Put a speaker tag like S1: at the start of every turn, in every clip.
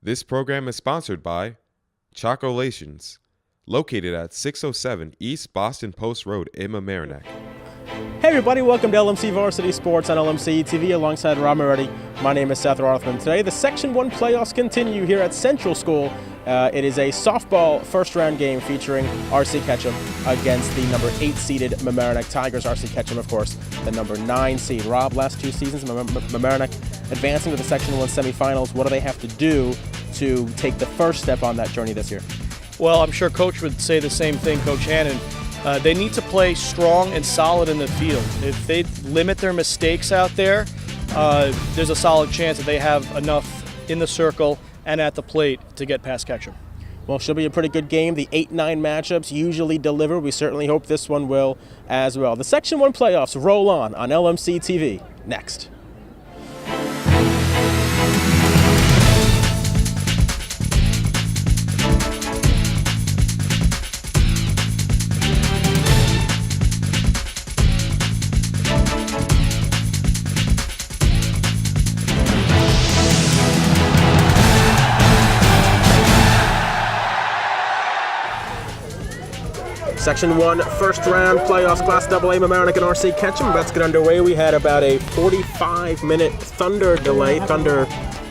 S1: This program is sponsored by Chocolations, located at 607 East Boston Post Road in Mamaroneck.
S2: Hey everybody, welcome to LMC Varsity Sports on LMC TV alongside Rob Moretti. My name is Seth Rothman. Today, the Section 1 playoffs continue here at Central School. It is a softball first-round game featuring RC Ketcham against the number 8 seeded Mamaroneck Tigers. RC Ketcham, of course, the number 9 seed. Rob, last two seasons, Mamaroneck advancing to the Section 1 semifinals. What do they have to do to take the first step on that journey this year?
S3: Well, I'm sure Coach would say the same thing, Coach Hannon. They need to play strong and solid in the field. If they limit their mistakes out there, there's a solid chance that they have enough in the circle and at the plate to get past Ketcham.
S2: Well, should be a pretty good game. The 8-9 matchups usually deliver. We certainly hope this one will as well. The Section 1 playoffs roll on LMC TV next. Section 1 first round playoffs, Class AA, Mamaroneck and RC Ketcham. Let's get underway. We had about a 45-minute thunder delay, thunder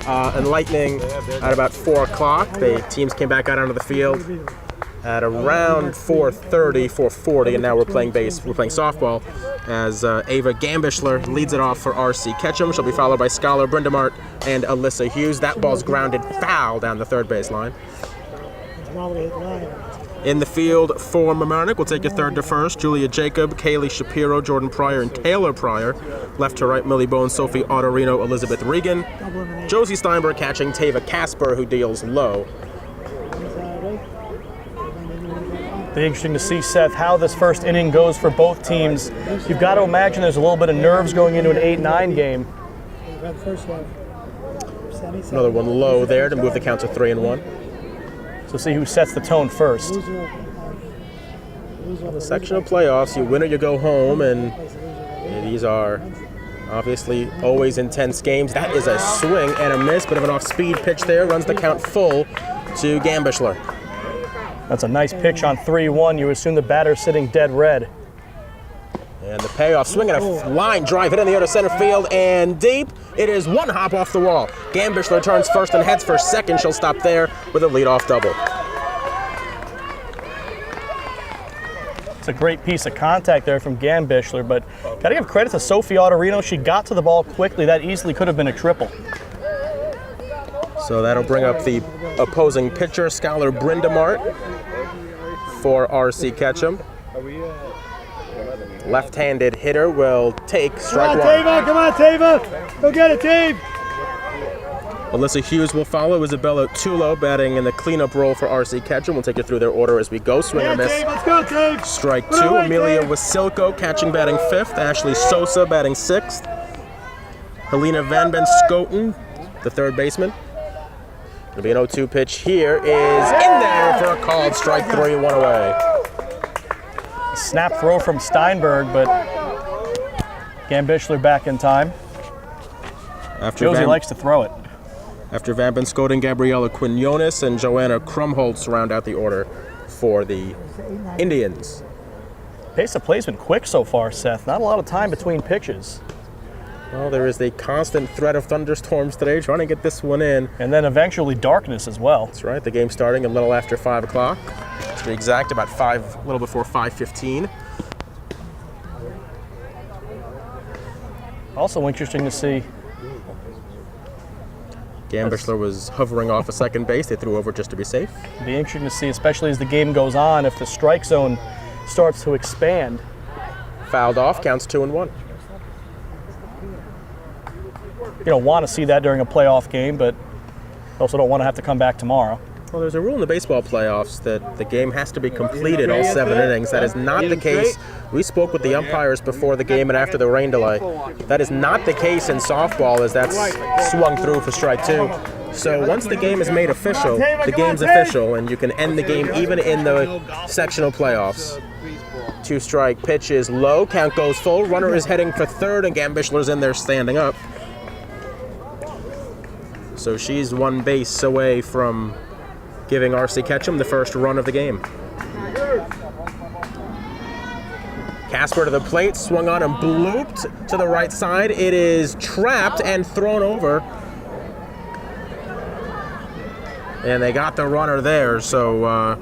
S2: and lightning at about 4 o'clock. The teams came back out onto the field at around 4:30, 4:40, and now we're playing softball as Ava Gambishler leads it off for RC Ketcham. She'll be followed by Scholar Brindamart and Alyssa Hughes. That ball's grounded foul down the third base line. In the field for Mamaroneck, we'll take you third to first. Julia Jacob, Kaylee Shapiro, Jordan Pryor, and Taylor Pryor. Left to right, Millie Bone, Sophie Autorino, Elizabeth Regan. Josie Steinberg catching Tava Casper, who deals low.
S3: Be interesting to see, Seth, how this first inning goes for both teams. You've got to imagine there's a little bit of nerves going into an 8-9 game.
S2: Another one low there to move the count to 3-1.
S3: So see who sets the tone first.
S2: The sectional playoffs, you win or you go home, and these are obviously always intense games. That is a swing and a miss, bit of an off-speed pitch there, runs the count full to Gambishler.
S3: That's a nice pitch on 3-1. You assume the batter's sitting dead red.
S2: And the payoff, swinging a line drive, hit in the outer center field and deep. It is one hop off the wall. Gambishler turns first and heads for second. She'll stop there with a leadoff double.
S3: It's a great piece of contact there from Gambishler, but got to give credit to Sophie Autorino. She got to the ball quickly. That easily could have been a triple.
S2: So that'll bring up the opposing pitcher, Scholar Brindamart, for RC Ketcham. Left-handed hitter will take strike one.
S4: Come on, Tava! Go get it, Dave!
S2: Alyssa Hughes will follow. Isabella Tulo batting in the cleanup role for RC Ketcham. We'll take you through their order as we go. Swing and a miss.
S4: Dave, let's go, Dave!
S2: Strike two. Amelia Wasilko catching, batting fifth. Ashley Sosa batting sixth. Helena Van Ben Schoten, the third baseman. It'll be an 0-2 pitch here. Is in there for a called strike three, one away.
S3: Snap throw from Steinberg, but Gambishler back in time. Josie likes to throw it.
S2: After Van Ben Schoten, Gabriella Quinones and Joanna Krumholtz round out the order for the Indians.
S3: Pace of play's been quick so far, Seth. Not a lot of time between pitches.
S2: Well, there is the constant threat of thunderstorms today, trying to get this one in.
S3: And then eventually darkness as well.
S2: That's right, the game starting a little after 5 o'clock. To be exact, about a little before 5:15.
S3: Also interesting to see.
S2: Gambishler was hovering off a second base. They threw over just to be safe.
S3: It'll be interesting to see, especially as the game goes on, if the strike zone starts to expand.
S2: Fouled off, counts 2-1.
S3: You don't want to see that during a playoff game, but also don't want to have to come back tomorrow.
S2: Well, there's a rule in the baseball playoffs that the game has to be completed all 7 innings. That is not the case. We spoke with the umpires before the game and after the rain delay. That is not the case in softball, as that's swung through for strike two. So once the game is made official, the game's official, and you can end the game even in the sectional playoffs. 2-strike pitch is low, count goes full, runner is heading for third, and Gambishler's in there standing up. So she's one base away from giving RC Ketcham the first run of the game. Casper to the plate, swung on and blooped to the right side. It is trapped and thrown over. And they got the runner there, so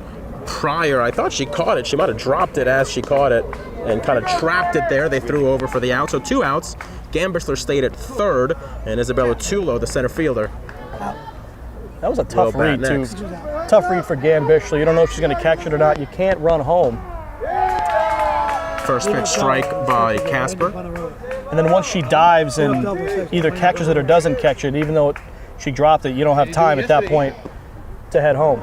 S2: Pryor, I thought she caught it. She might have dropped it as she caught it and kind of trapped it there. They threw over for the out, so 2 outs. Gambishler stayed at third, and Isabella Tulo, the center fielder.
S3: That was a tough read, too. Tough read for Gambishler. You don't know if she's going to catch it or not. You can't run home.
S2: First pitch strike by Casper.
S3: And then once she dives and either catches it or doesn't catch it, even though she dropped it, you don't have time at that point to head home.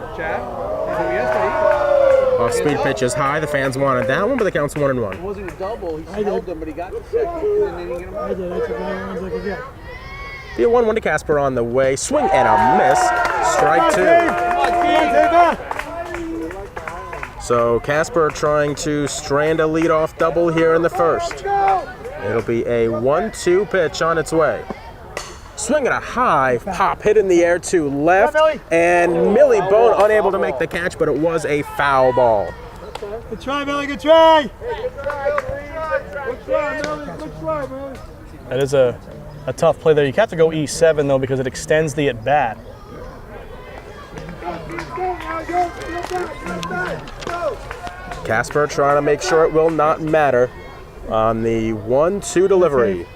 S2: Off-speed pitch is high. The fans wanted that one, but the count's 1-1.
S5: It wasn't a double. He held them, but he got the second. And then they didn't get him.
S4: I did. I took all the ones I could get.
S2: Be a 1-1 to Casper on the way. Swing and a miss. Strike 2. So Casper trying to strand a leadoff double here in the first. It'll be a 1-2 pitch on its way. Swing and a high pop, hit in the air to left, and Millie Bone unable to make the catch, but it was a foul ball.
S4: Good try, Millie. Good try. Good try, Millie. Good try, Millie.
S3: That is a tough play there. You have to go E7, though, because it extends the at-bat.
S2: Casper trying to make sure it will not matter on the 1-2 delivery.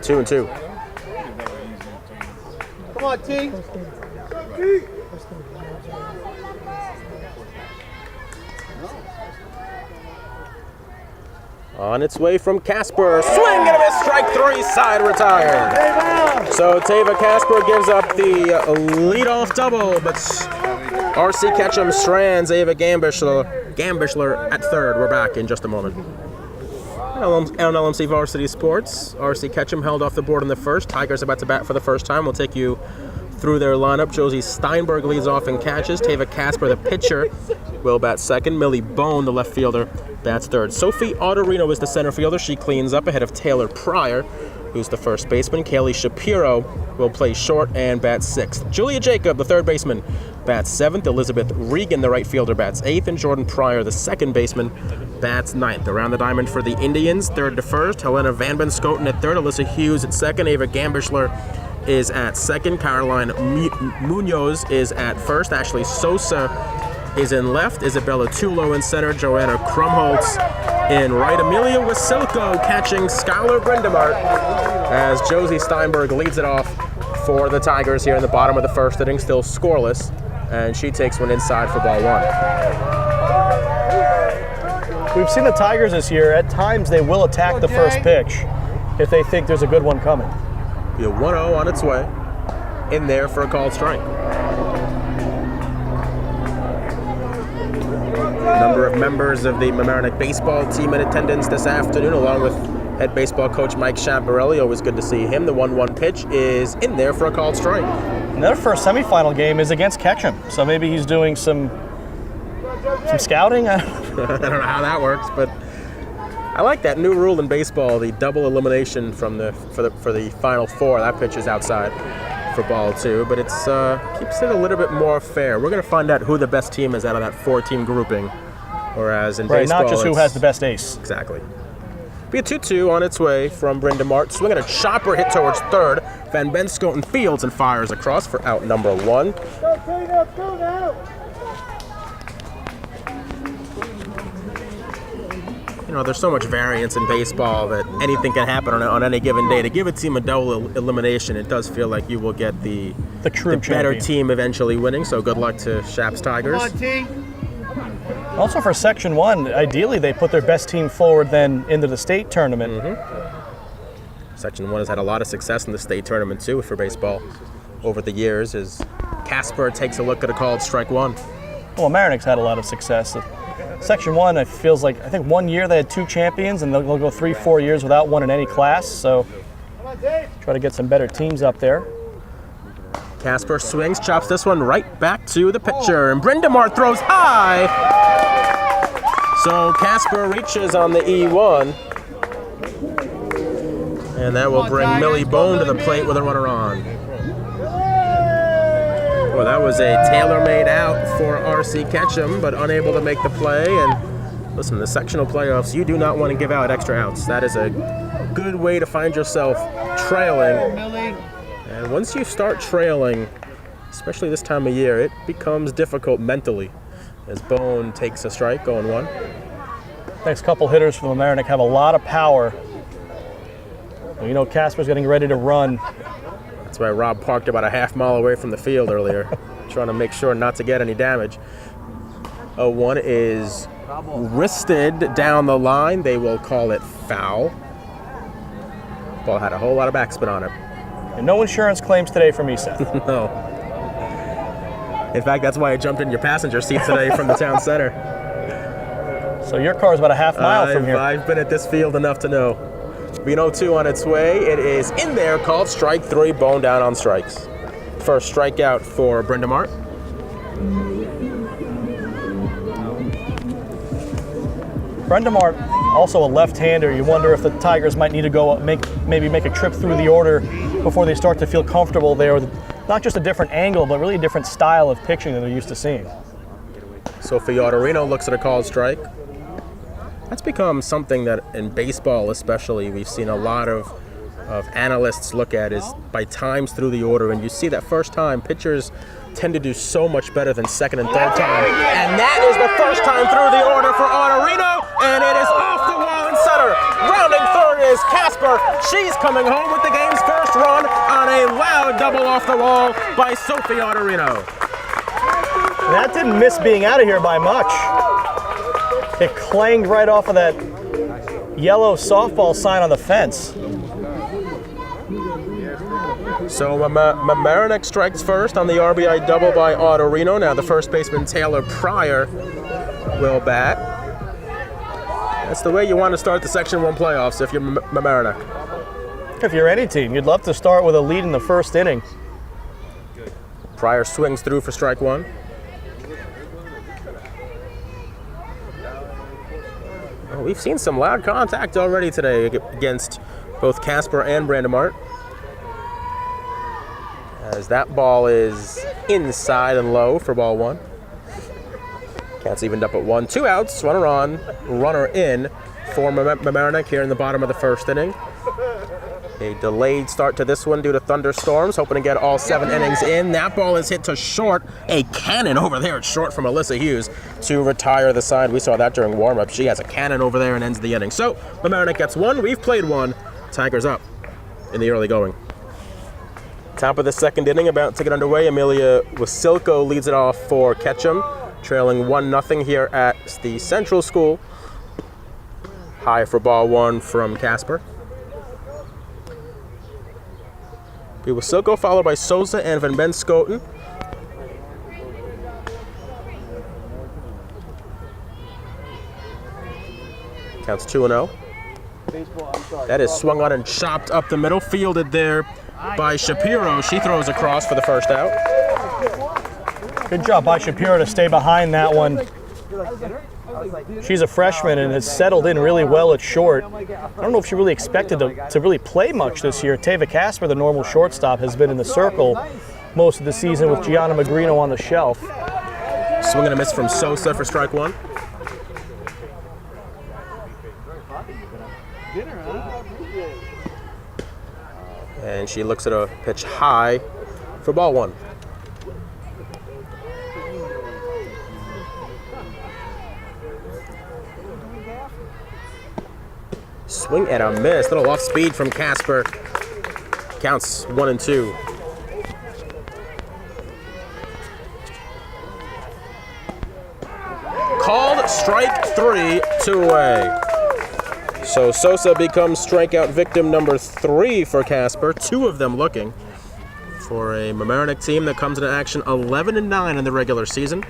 S2: 2-2.
S5: Come on, T.
S2: On its way from Casper. Swing and a miss. Strike 3. Side retired. So Tava Casper gives up the leadoff double, but RC Ketcham strands Ava Gambishler at third. We're back in just a moment. On LMC Varsity Sports, RC Ketcham held off the board in the first. Tigers about to bat for the first time. We'll take you through their lineup. Josie Steinberg leads off and catches. Tava Casper, the pitcher, will bat second. Millie Bone, the left fielder, bats third. Sophie Autorino is the center fielder. She cleans up ahead of Taylor Pryor, who's the first baseman. Kaylee Shapiro will play short and bat sixth. Julia Jacob, the third baseman, bats seventh. Elizabeth Regan, the right fielder, bats eighth. And Jordan Pryor, the second baseman, bats ninth. Around the diamond for the Indians, third to first. Helena Van Benskoten at third. Alyssa Hughes at second. Ava Gambishler is at second. Caroline Munoz is at first. Ashley Sosa is in left. Isabella Tulo in center. Joanna Krumholtz in right. Amelia Wasilko catching Skylar Brindamart as Josie Steinberg leads it off for the Tigers here in the bottom of the first inning, still scoreless, and she takes one inside for ball one.
S3: We've seen the Tigers this year. At times, they will attack the first pitch if they think there's a good one coming.
S2: Be a 1-0 on its way. In there for a called strike. A number of members of the Mamaroneck baseball team in attendance this afternoon, along with head baseball coach Mike Champarelli. Always good to see him. The 1-1 pitch is in there for a called strike.
S3: And their first semifinal game is against Ketcham, so maybe he's doing some scouting.
S2: I don't know how that works, but I like that new rule in baseball, the double elimination for the final four. That pitch is outside for ball two, but it's keeps it a little bit more fair. We're going to find out who the best team is out of that four-team grouping, whereas in baseball,
S3: not just who has the best ace.
S2: Exactly. Be a 2-2 on its way from Brenda Mart. Swinging a chopper hit towards third. Van Benskoten fields and fires across for out number one.
S4: Go now.
S2: You know, there's so much variance in baseball that anything can happen on any given day. To give a team a double elimination, it does feel like you will get the
S3: true
S2: better
S3: champion
S2: team eventually winning. So good luck to Shaps Tigers.
S5: Come on, T.
S3: Also for Section 1, ideally they put their best team forward then into the state tournament.
S2: Mm-hmm. Section 1 has had a lot of success in the state tournament too for baseball over the years as Casper takes a look at a called strike one.
S3: Well, Mamaroneck's had a lot of success. Section 1, it feels like, I think 1 year they had 2 champions, and they'll go 3-4 years without one in any class, so try to get some better teams up there.
S2: Casper swings, chops this one right back to the pitcher, and Brenda Mart throws high. So Casper reaches on the E1, and that will bring Millie Bone to the plate with a runner on. Oh, that was a tailor-made out for RC Ketcham, but unable to make the play. And listen, the sectional playoffs, you do not want to give out extra outs. That is a good way to find yourself trailing. And once you start trailing, especially this time of year, it becomes difficult mentally as Bone takes a strike, going one.
S3: Next couple hitters for the Mamaroneck have a lot of power. You know Casper's getting ready to run.
S2: That's why Rob parked about a half mile away from the field earlier, trying to make sure not to get any damage. 0-1 is wristed down the line. They will call it foul. Ball had a whole lot of backspin on it.
S3: And no insurance claims today for me, Seth.
S2: No. In fact, that's why I jumped in your passenger seat today from the town center.
S3: So your car's about a half mile from here.
S2: I've been at this field enough to know. Vino 2 on its way. It is in there, called strike 3, Bone down on strikes. First strikeout for Brenda Mart.
S3: Brenda Mart, also a left-hander. You wonder if the Tigers might need to go maybe make a trip through the order before they start to feel comfortable there with not just a different angle, but really a different style of pitching than they're used to seeing.
S2: Sophie Autorino looks at a called strike. That's become something that in baseball especially we've seen a lot of analysts look at is by times through the order, and you see that first time pitchers tend to do so much better than second and third time. And that is the first time through the order for Autorino, and it is off the wall in center. Rounding third is Casper. She's coming home with the game's first run on a loud double off the wall by Sophie Autorino.
S3: That didn't miss being out of here by much. It clanged right off of that yellow softball sign on the fence.
S2: So Mamaroneck strikes first on the RBI double by Autorino. Now the first baseman Taylor Pryor will bat. That's the way you want to start the Section 1 playoffs if you're Mamaroneck.
S3: If you're any team, you'd love to start with a lead in the first inning.
S2: Pryor swings through for strike 1. Oh, we've seen some loud contact already today against both Casper and Brandon Mart. As that ball is inside and low for ball 1. Counts evened up at 1. 2 outs, runner on, runner in for Mamaroneck here in the bottom of the first inning. A delayed start to this one due to thunderstorms, hoping to get all 7 innings in. That ball is hit to short. A cannon over there at short from Alyssa Hughes to retire the side. We saw that during warm-up. She has a cannon over there and ends the inning. So Mamaroneck gets 1. We've played 1. Tigers up in the early going. Top of the second inning, about to get underway. Amelia Wasilko leads it off for Ketcham, trailing 1-0 here at the Central School. High for ball 1 from Casper. Wasilko followed by Sosa and Van Benschoten. Counts 2-0. That is swung on and chopped up the middle, fielded there by Shapiro. She throws across for the first out.
S3: Good job by Shapiro to stay behind that one. She's a freshman and has settled in really well at short. I don't know if she really expected to really play much this year. Tava Casper, the normal shortstop, has been in the circle most of the season with Gianna Magrino on the shelf.
S2: Swing and a miss from Sosa for strike 1. And she looks at a pitch high for ball 1. Swing and a miss. Little off speed from Casper. Counts 1-2. Called strike 3, 2 away. So Sosa becomes strikeout victim number 3 for Casper. 2 of them looking for a Mamaroneck team that comes into action 11-9 in the regular season.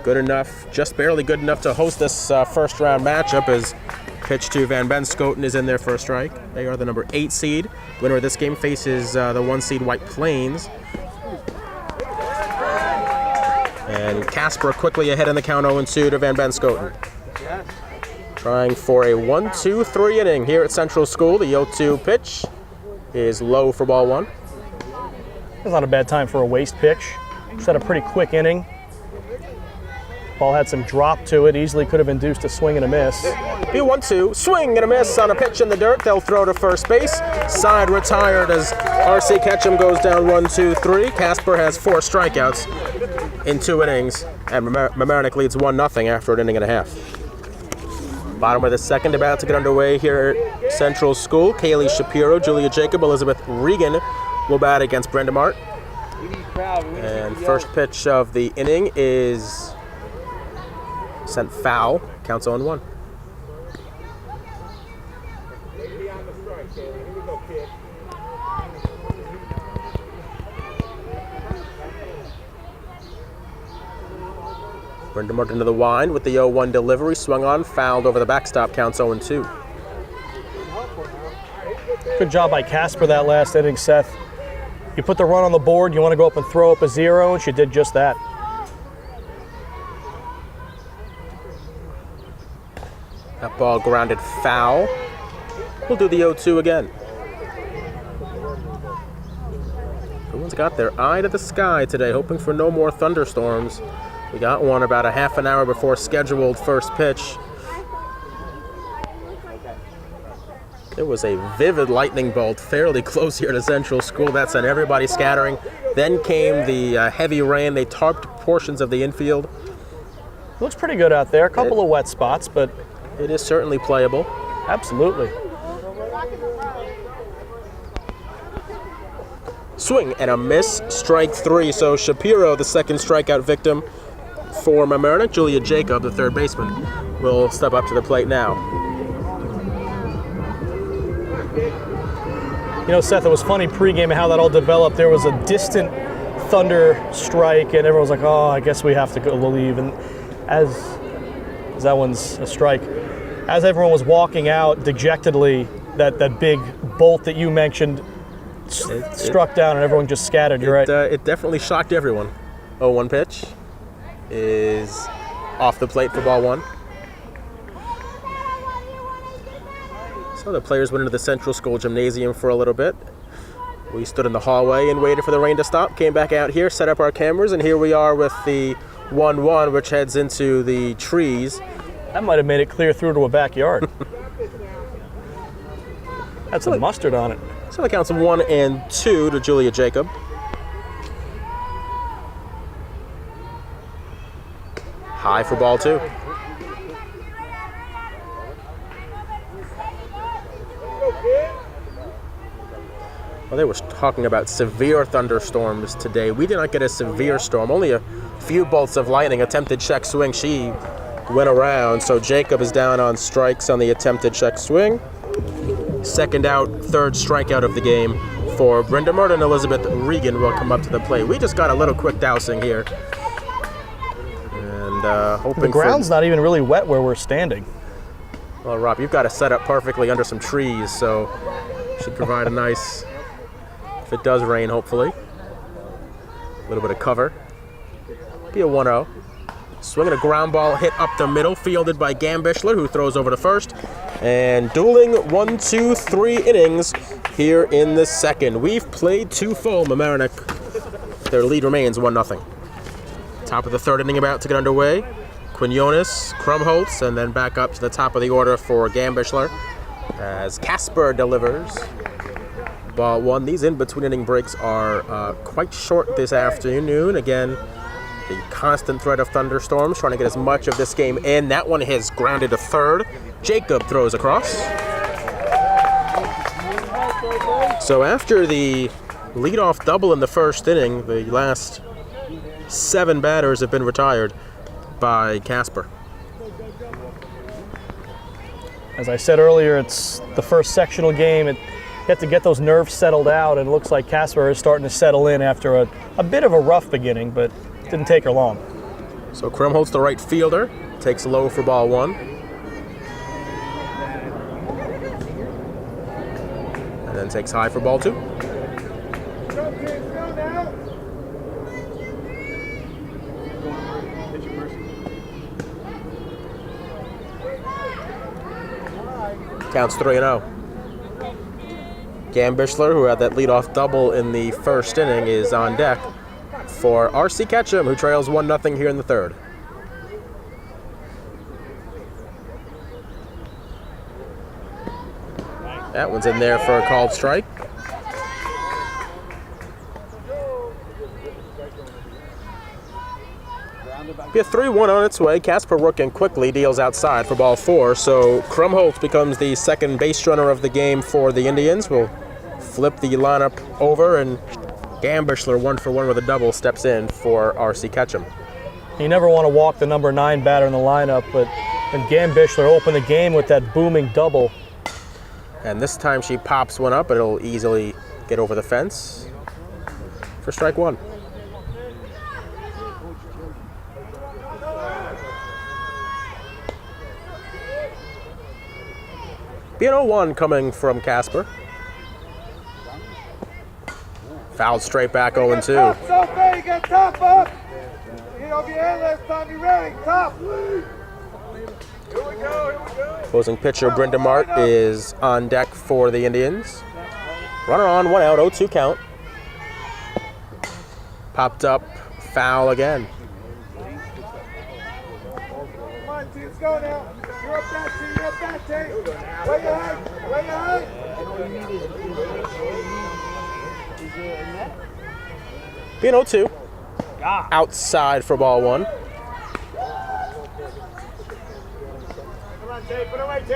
S2: Good enough, just barely good enough to host this first round matchup as pitch to Van Benschoten is in there for a strike. They are the number 8 seed. Winner of this game faces the 1 seed White Plains. And Casper quickly ahead in the count 0-2 to Van Benschoten. Trying for a 1-2-3 inning here at Central School. The 0-2 pitch is low for ball 1.
S3: It's not a bad time for a waste pitch. Just had a pretty quick inning. Ball had some drop to it. Easily could have induced a swing and a miss.
S2: Be 1-2, swing and a miss on a pitch in the dirt. They'll throw to first base. Side retired as RC Ketcham goes down 1-2-3. Casper has 4 strikeouts in 2 innings, and Mamaroneck leads 1-0 after an inning and a half. Bottom of the second, about to get underway here at Central School. Kaylee Shapiro, Julia Jacob, Elizabeth Regan will bat against Brenda Mart. And first pitch of the inning is sent foul. Counts 0-1. Brenda Mart into the wind with the 0-1 delivery. Swung on, fouled over the backstop. Counts 0-2.
S3: Good job by Casper that last inning, Seth. You put the run on the board, you want to go up and throw up a 0, and she did just that.
S2: That ball grounded foul. We'll do the 0-2 again. Everyone's got their eye to the sky today, hoping for no more thunderstorms. We got one about a half an hour before scheduled first pitch. There was a vivid lightning bolt fairly close here to Central School. That sent everybody scattering. Then came the heavy rain. They tarped portions of the infield.
S3: Looks pretty good out there. A couple of wet spots, but
S2: it is certainly playable.
S3: Absolutely.
S2: Swing and a miss, strike 3. So Shapiro, the second strikeout victim for Mamaroneck. Julia Jacob, the third baseman, will step up to the plate now.
S3: You know, Seth, it was funny pregame how that all developed. There was a distant thunder strike, and everyone was like, oh, I guess we have to go leave. And as that one's a strike, as everyone was walking out dejectedly, that big bolt that you mentioned struck down, and everyone just scattered. You're right.
S2: It definitely shocked everyone. 0-1 pitch is off the plate for ball 1. So the players went into the Central School gymnasium for a little bit. We stood in the hallway and waited for the rain to stop, came back out here, set up our cameras, and here we are with the 1-1, which heads into the trees.
S3: That might have made it clear through to a backyard. That's some mustard on it.
S2: So the counts 1 and 2 to Julia Jacob. High for ball 2. Well, they were talking about severe thunderstorms today. We did not get a severe storm. Only a few bolts of lightning. Attempted check swing. She went around. So Jacob is down on strikes on the attempted check swing. Second out, third strikeout of the game for Brenda Mart, and Elizabeth Regan will come up to the plate. We just got a little quick dousing here. And hoping
S3: the ground's not even really wet where we're standing.
S2: Well, Rob, you've got to set up perfectly under some trees, so should provide a nice, if it does rain, hopefully, a little bit of cover. Be a 1-0. Swinging a ground ball hit up the middle, fielded by Gambishler, who throws over to first. And dueling 1, 2, 3 innings here in the second. We've played 2 full. Mamaroneck, their lead remains 1-0. Top of the third inning about to get underway. Quinones, Krumholtz, and then back up to the top of the order for Gambishler as Casper delivers. Ball 1. These in-between inning breaks are quite short this afternoon. Again, the constant threat of thunderstorms, trying to get as much of this game in. That one has grounded to third. Jacob throws across. So after the leadoff double in the first inning, the last 7 batters have been retired by Casper.
S3: As I said earlier, it's the first sectional game. You have to get those nerves settled out, and it looks like Casper is starting to settle in after a bit of a rough beginning, but it didn't take her long.
S2: So Krumholtz, the right fielder, takes low for ball 1. And then takes high for ball 2. Counts 3-0. Gambishler, who had that leadoff double in the first inning, is on deck for RC Ketcham, who trails 1-0 here in the third. That one's in there for a called strike. Be a 3-1 on its way. Casper working quickly, deals outside for ball 4. So Krumholtz becomes the second base runner of the game for the Indians. We'll flip the lineup over, and Gambishler, 1-for-1 with a double, steps in for RC Ketcham.
S3: You never want to walk the number 9 batter in the lineup, but when Gambishler opened the game with that booming double.
S2: And this time she pops one up, and it'll easily get over the fence for strike 1. Be an 0-1 coming from Casper. Fouled straight back 0-2.
S4: Top, so you got top up. You know, if you had last time, you ready. Top. Here we go, here we go.
S2: Opposing pitcher Brenda Mart is on deck for the Indians. Runner on, 1 out, 0-2 count. Popped up, foul again.
S4: Come on, T, let's go now. You're up that T, you're up that T. Way your height, way your height.
S2: Be an 0-2. Outside for ball 1.
S4: Come on, T, put away, T.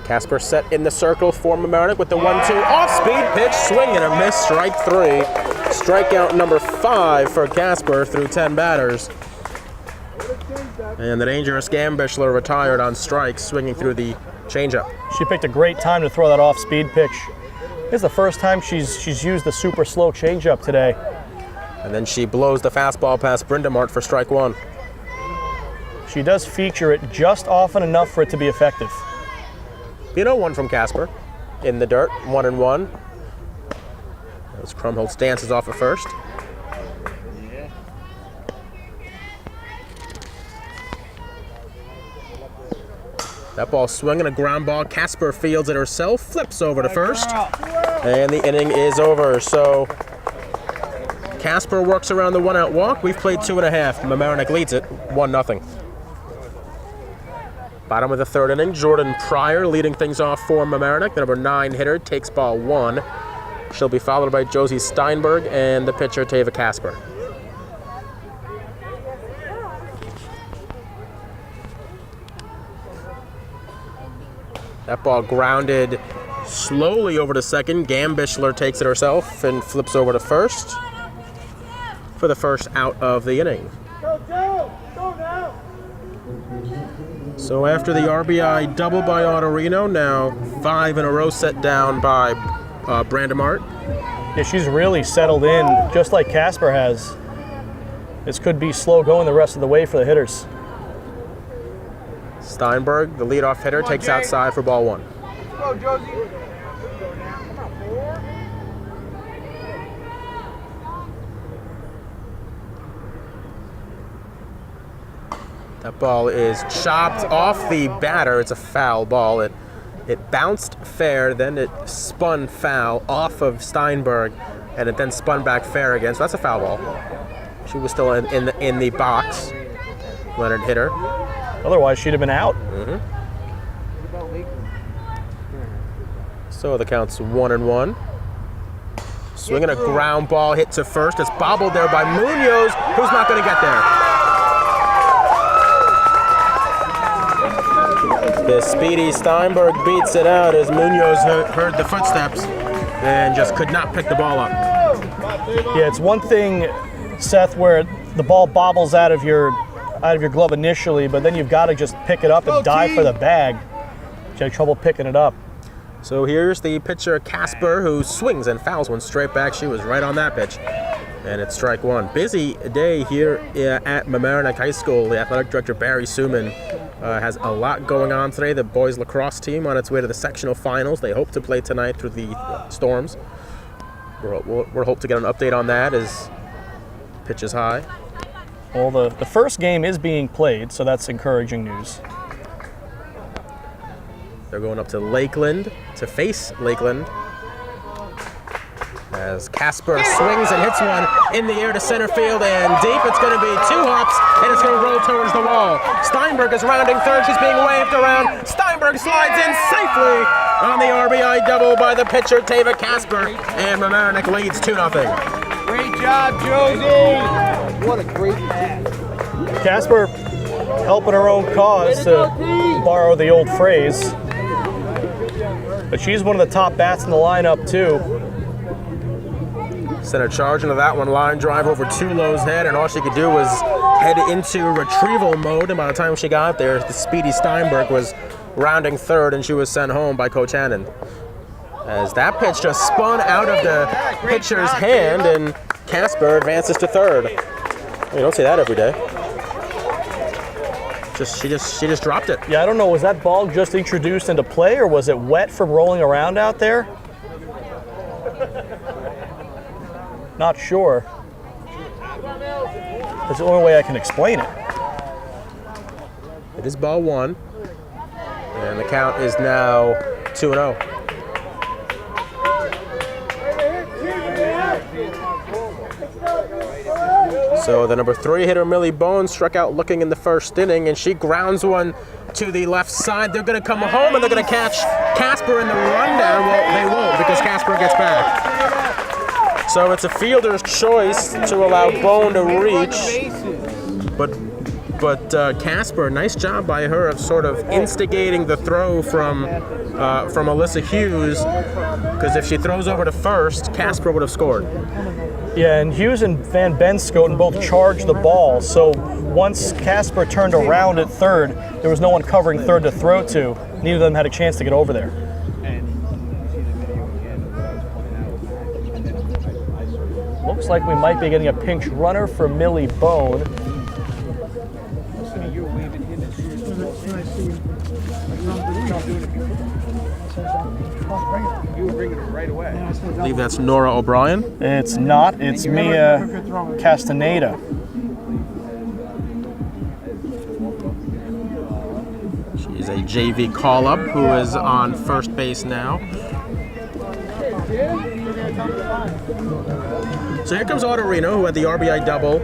S2: Casper set in the circle for Mamaroneck with the 1-2 off-speed pitch, swing and a miss, strike 3. Strikeout number 5 for Casper through 10 batters. And the dangerous Gambishler retired on strikes, swinging through the changeup.
S3: She picked a great time to throw that off-speed pitch. This is the first time she's used the super slow changeup today.
S2: And then she blows the fastball past Brenda Mart for strike 1.
S3: She does feature it just often enough for it to be effective.
S2: Be an 0-1 from Casper. In the dirt, 1-1. As Krumholtz dances off at first. That ball swinging, a ground ball. Casper fields it herself, flips over to first, and the inning is over. So Casper works around the 1-out walk. We've played 2.5. Mamaroneck leads it 1-0. Bottom of the third inning, Jordan Pryor leading things off for Mamaroneck. The number 9 hitter takes ball 1. She'll be followed by Josie Steinberg and the pitcher Tava Casper. That ball grounded slowly over to second. Gambishler takes it herself and flips over to first for the first out of the inning.
S4: Go, Joe. Go now.
S2: So after the RBI double by Autorino, now 5 in a row set down by Brenda Mart.
S3: Yeah, she's really settled in, just like Casper has. This could be slow going the rest of the way for the hitters.
S2: Steinberg, the leadoff hitter, takes outside for ball 1.
S4: Go, Josie. Come on, 4.
S2: That ball is chopped off the batter. It's a foul ball. It bounced fair, then it spun foul off of Steinberg, and it then spun back fair again. So that's a foul ball. She was still in the box. Leonard hit her.
S3: Otherwise, she'd have been out.
S2: So the count's 1-1. Swinging a ground ball hit to first. It's bobbled there by Munoz, who's not going to get there. The speedy Steinberg beats it out as Munoz heard the footsteps and just could not pick the ball up.
S3: Yeah, it's one thing, Seth, where the ball bobbles out of your glove initially, but then you've got to just pick it up and dive for the bag. She had trouble picking it up.
S2: So here's the pitcher Casper, who swings and fouls one straight back. She was right on that pitch. And it's strike 1. Busy day here at Mamaroneck High School. The athletic director, Barry Suman, has a lot going on today. The boys lacrosse team on its way to the sectional finals. They hope to play tonight through the storms. We're hope to get an update on that as pitch is high.
S3: Well, the first game is being played, so that's encouraging news.
S2: They're going up to Lakeland to face Lakeland. As Casper swings and hits one in the air to center field and deep. It's going to be 2 hops, and it's going to roll towards the wall. Steinberg is rounding third. She's being waved around. Steinberg slides in safely on the RBI double by the pitcher, Tava Casper, and Mamaroneck leads 2-0.
S5: Great job, Josie. What a great pass.
S3: Casper helping her own cause, to borrow the old phrase. But she's one of the top bats in the lineup, too.
S2: Sent a charge into that one, line drive over Tulo's head, and all she could do was head into retrieval mode, and by the time she got there, the speedy Steinberg was rounding third, and she was sent home by Coach Hannon. As that pitch just spun out of the pitcher's hand, and Casper advances to third. You don't see that every day. She just dropped it.
S3: Yeah, I don't know, was that ball just introduced into play, or was it wet from rolling around out there? Not sure. That's the only way I can explain it.
S2: It is ball 1, and the count is now 2-0. So the number 3 hitter, Millie Bones, struck out looking in the first inning, and she grounds one to the left side. They're going to come home, and they're going to catch Casper in the rundown. Well, they won't, because Casper gets back. So it's a fielder's choice to allow Bone to reach, but Casper, nice job by her of sort of instigating the throw from Alyssa Hughes, because if she throws over to first, Casper would have scored.
S3: Yeah, and Hughes and Van Benscoten both charged the ball, so once Casper turned around at third, there was no one covering third to throw to. Neither of them had a chance to get over there. Looks like we might be getting a pinch runner for Millie Bone.
S5: You were bringing it right away.
S2: I believe that's Nora O'Brien.
S3: It's not, it's Mia Castaneda.
S2: She's a JV call-up who is on first base now. So here comes Autorino, who had the RBI double.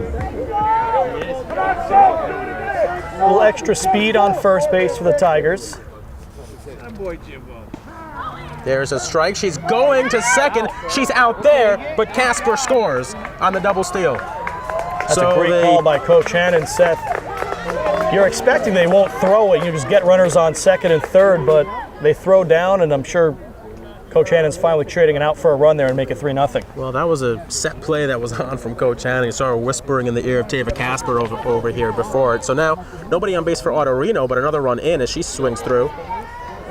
S3: A little extra speed on first base for the Tigers.
S2: There's a strike. She's going to second. She's out there, but Casper scores on the double steal.
S3: That's a great call by Coach Hannon, Seth. You're expecting they won't throw it. You just get runners on second and third, but they throw down, and I'm sure Coach Hannon's finally trading it out for a run there and make it 3-0.
S2: Well, that was a set play that was on from Coach Hannon. You saw her whispering in the ear of Tava Casper over here before it. So now, nobody on base for Autorino, but another run in as she swings through.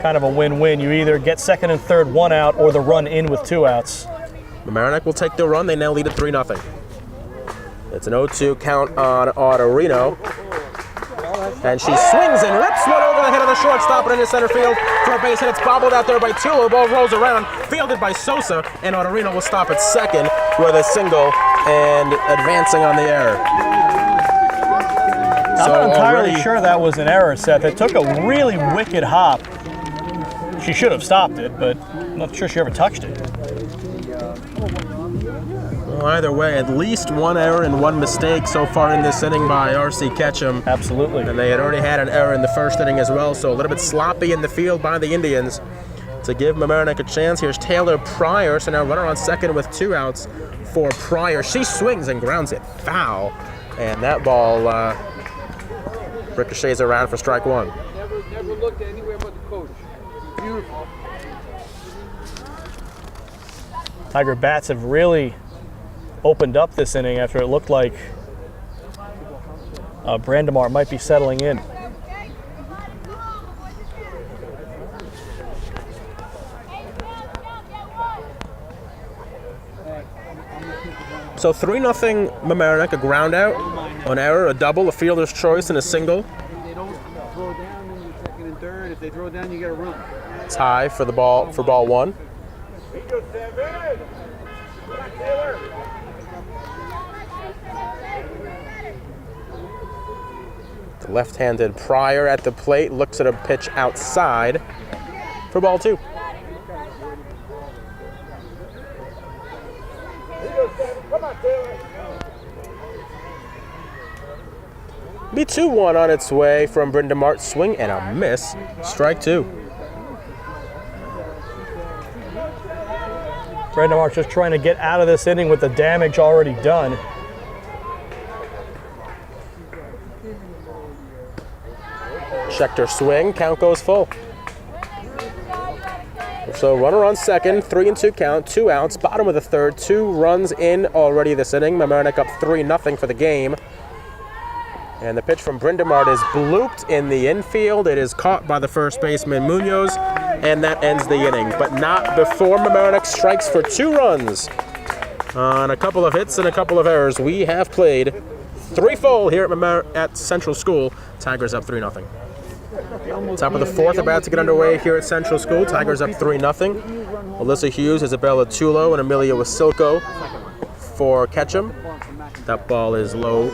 S3: Kind of a win-win. You either get second and third, 1 out, or the run in with 2 outs.
S2: Mamaroneck will take the run. They now lead at 3-0. It's an 0-2 count on Autorino. And she swings and rips one over the head of the shortstop and into center field for a base hit. It's bobbled out there by Tulo. Ball rolls around, fielded by Sosa, and Autorino will stop at second with a single and advancing on the error.
S3: I'm not entirely sure that was an error, Seth. It took a really wicked hop. She should have stopped it, but I'm not sure she ever touched it.
S2: Well, either way, at least 1 error and 1 mistake so far in this inning by R.C. Ketcham.
S3: Absolutely.
S2: And they had already had an error in the first inning as well, so a little bit sloppy in the field by the Indians to give Mamaroneck a chance. Here's Taylor Pryor, so now runner on second with 2 outs for Pryor. She swings and grounds it foul, and that ball ricochets around for strike 1.
S5: Never looked anywhere but the coach. Beautiful.
S3: Tiger bats have really opened up this inning after it looked like Brandemar might be settling in.
S2: So 3-0 Mamaroneck, a ground out, an error, a double, a fielder's choice, and a single.
S5: They don't throw down in the second and third. If they throw down, you get a run.
S2: Tie for the ball for ball 1. The left-handed Pryor at the plate looks at a pitch outside for ball 2.
S4: Come on, Taylor.
S2: Be 2-1 on its way from Brenda Mart. Swing and a miss. Strike 2.
S3: Brandon Mark just trying to get out of this inning with the damage already done.
S2: Schechter swing, count goes full. So runner on second, 3-2 count, 2 outs, bottom of the third, 2 runs in already this inning. Mamaroneck up 3-0 for the game. And the pitch from Brindamart is blooped in the infield. It is caught by the first baseman Munoz, and that ends the inning. But not before Mamaroneck strikes for 2 runs. On a couple of hits and a couple of errors, we have played 3 full here at Central School. Tigers up 3-0. Top of the 4th, about to get underway here at Central School. Tigers up 3-0. Alyssa Hughes, Isabella Tulo, and Amelia Wasilko for Ketcham. That ball is low.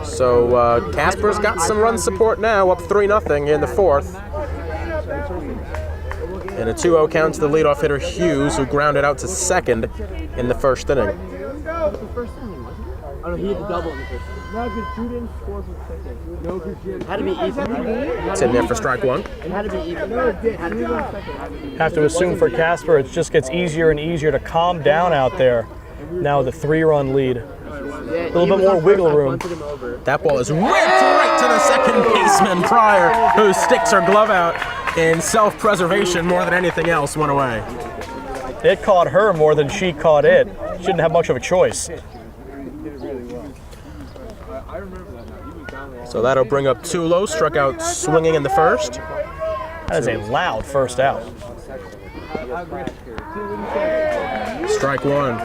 S2: So Casper's got some run support now, up 3-0 in the 4th. And a 2-0 count to the leadoff hitter Hughes, who grounded out to second in the first inning.
S5: Oh, no, he hit the double in the first inning. No, because Drew didn't score for the second. No, because it had to be even.
S2: It's in there for strike 1.
S5: It had to be even. No, it did. Had to be second.
S3: Have to assume for Casper, it just gets easier and easier to calm down out there. Now with a 3-run lead. A little bit more wiggle room.
S2: That ball is ripped right to the second baseman Pryor, who sticks her glove out in self-preservation more than anything else, went away.
S3: It caught her more than she caught it. She didn't have much of a choice.
S2: So that'll bring up Tulo, struck out swinging in the first.
S3: That is a loud first out.
S2: Strike 1.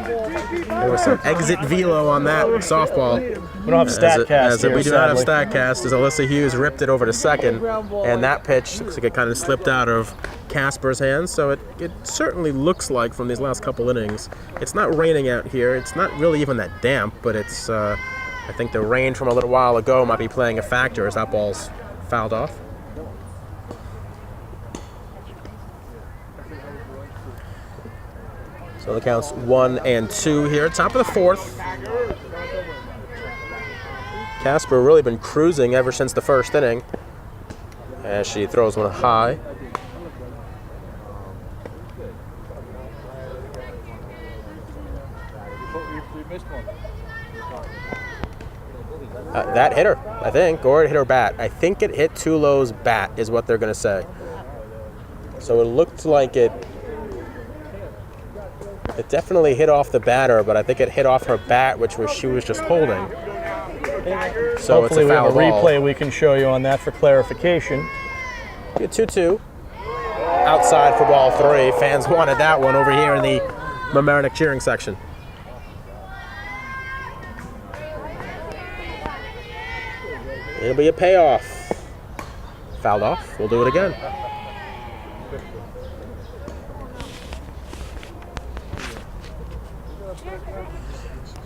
S2: There was some exit velo on that softball.
S3: We don't have StatCast here,
S2: we do not have
S3: sadly.
S2: StatCast, as Alyssa Hughes ripped it over to second, and that pitch looks like it kind of slipped out of Casper's hands. So it certainly looks like from these last couple innings, it's not raining out here. It's not really even that damp, but it's. I think the rain from a little while ago might be playing a factor as that ball's fouled off. So the count's 1 and 2 here. Top of the 4th. Casper really been cruising ever since the first inning as she throws one high. That hit her, I think, or it hit her bat. I think it hit Tulo's bat is what they're going to say. So it looked like it definitely hit off the batter, but I think it hit off her bat, which she was just holding. So
S3: Hopefully
S2: it's a foul
S3: we have a
S2: ball.
S3: replay we can show you on that for clarification.
S2: 2-2. Outside for ball 3. Fans wanted that one over here in the Mamaroneck cheering section. It'll be a payoff. Fouled off. We'll do it again.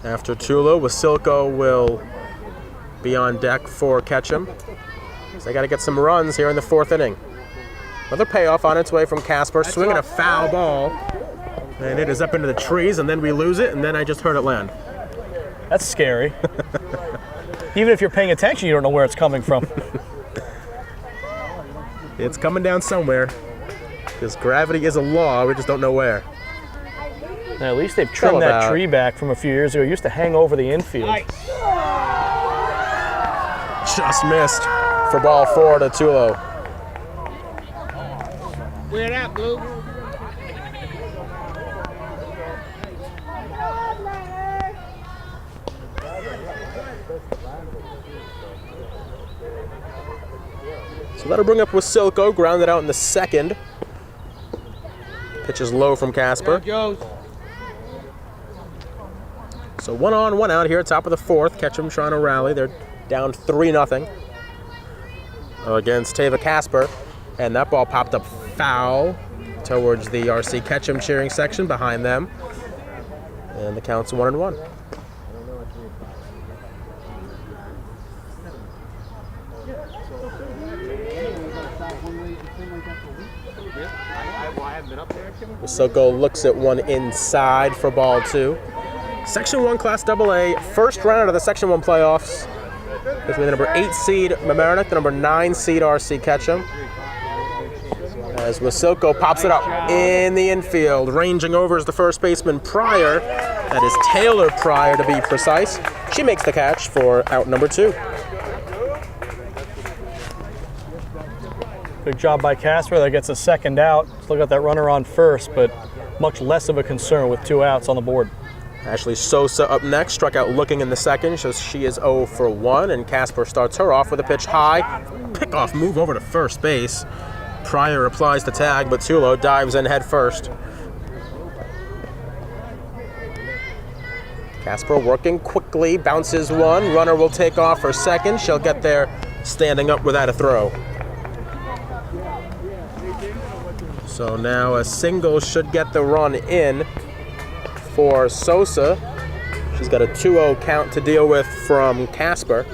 S2: After Tulo, Wasilko will be on deck for Ketcham. So they got to get some runs here in the 4th inning. Another payoff on its way from Casper, swinging a foul ball. And it is up into the trees, and then we lose it, and then I just heard it land.
S3: That's scary. Even if you're paying attention, you don't know where it's coming from.
S2: It's coming down somewhere, because gravity is a law, we just don't know where.
S3: Now, at least they've trimmed that tree back from a few years ago. It used to hang over the infield.
S2: Just missed for ball 4 to Tulo.
S5: Weird out, Blue.
S2: So that'll bring up Wasilko, grounded out in the 2nd. Pitch is low from Casper. So 1 on, 1 out here at top of the 4th. Ketcham trying to rally. They're down 3-0 against Tava Casper. And that ball popped up foul towards the RC Ketcham cheering section behind them. And the count's 1-1. Wasoko looks at one inside for ball 2. Section 1 Class AA, first round of the Section 1 playoffs between the number 8 seed Mamaroneck, the number 9 seed RC Ketcham. As Wasoko pops it up in the infield, ranging over is the first baseman Pryor. That is Taylor Pryor to be precise. She makes the catch for out number 2.
S3: Good job by Casper. That gets a second out. Still got that runner on first, but much less of a concern with 2 outs on the board.
S2: Ashley Sosa up next, struck out looking in the second, so she is 0 for 1, and Casper starts her off with a pitch high. Pickoff move over to first base. Pryor applies the tag, but Tulo dives in head first. Casper working quickly, bounces one. Runner will take off for second. She'll get there standing up without a throw. So now a single should get the run in for Sosa. She's got a 2-0 count to deal with from Casper.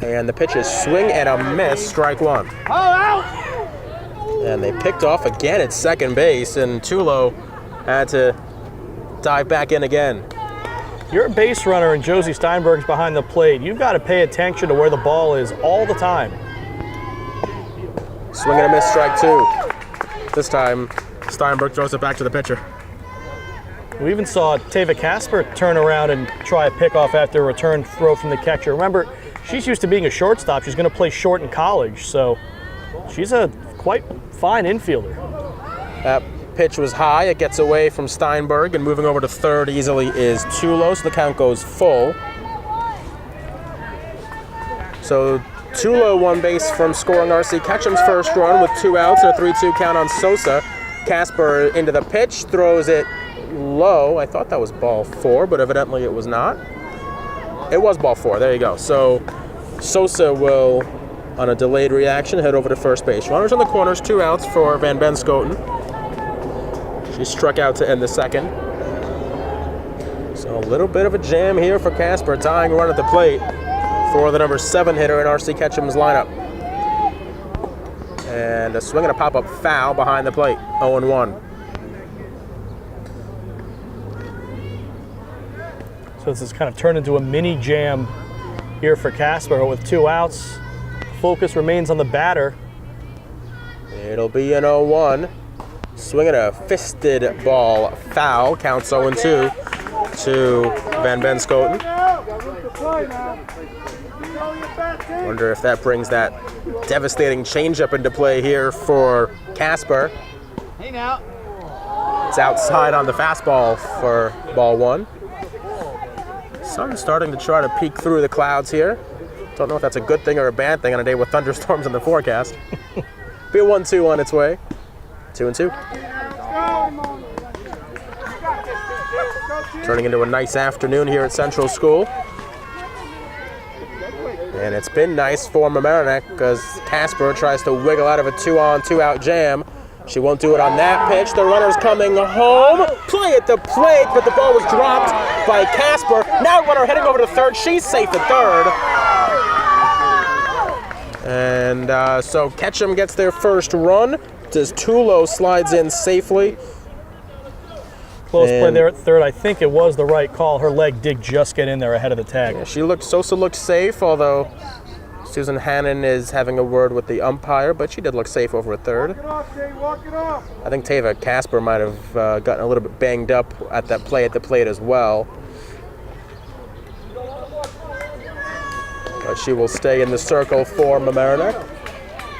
S2: And the pitch is swing and a miss, strike 1. And they picked off again at second base, and Tulo had to dive back in again.
S3: You're a base runner and Josie Steinberg's behind the plate. You've got to pay attention to where the ball is all the time.
S2: Swing and a miss, strike 2. This time, Steinberg throws it back to the pitcher.
S3: We even saw Tava Casper turn around and try a pickoff after a return throw from the catcher. Remember, she's used to being a shortstop. She's going to play short in college, so she's a quite fine infielder.
S2: That pitch was high. It gets away from Steinberg, and moving over to third easily is Tulo, so the count goes full. So Tulo one base from scoring RC Ketcham's first run with 2 outs and a 3-2 count on Sosa. Casper into the pitch, throws it low. I thought that was ball 4, but evidently it was not. It was ball 4. There you go. So Sosa will, on a delayed reaction, head over to first base. Runners on the corners, 2 outs for Van Benskoten. She struck out to end the second. So a little bit of a jam here for Casper, tying run at the plate for the number 7 hitter in RC Ketcham's lineup. And a swing and a pop-up foul behind the plate, 0-1.
S3: So this has kind of turned into a mini jam here for Casper with 2 outs. Focus remains on the batter.
S2: It'll be an 0-1. Swinging a fisted ball foul, counts 0-2 to Van Benskoten. Wonder if that brings that devastating changeup into play here for Casper.
S5: Hey now.
S2: It's outside on the fastball for ball 1. Sun's starting to try to peek through the clouds here. Don't know if that's a good thing or a bad thing on a day with thunderstorms in the forecast. Be a 1-2 on its way. 2-2. Turning into a nice afternoon here at Central School. And it's been nice for Mamaroneck because Casper tries to wiggle out of a 2-on, 2-out jam. She won't do it on that pitch. The runner's coming home. Play at the plate, but the ball was dropped by Casper. Now runner heading over to third. She's safe at third. And so Ketcham gets their first run. As Tulo slides in safely.
S3: Close play there at third. I think it was the right call. Her leg did just get in there ahead of the tag.
S2: Yeah, Sosa looked safe, although Susan Hannon is having a word with the umpire, but she did look safe over at third. I think Tava Casper might have gotten a little bit banged up at that play at the plate as well. But she will stay in the circle for Mamaroneck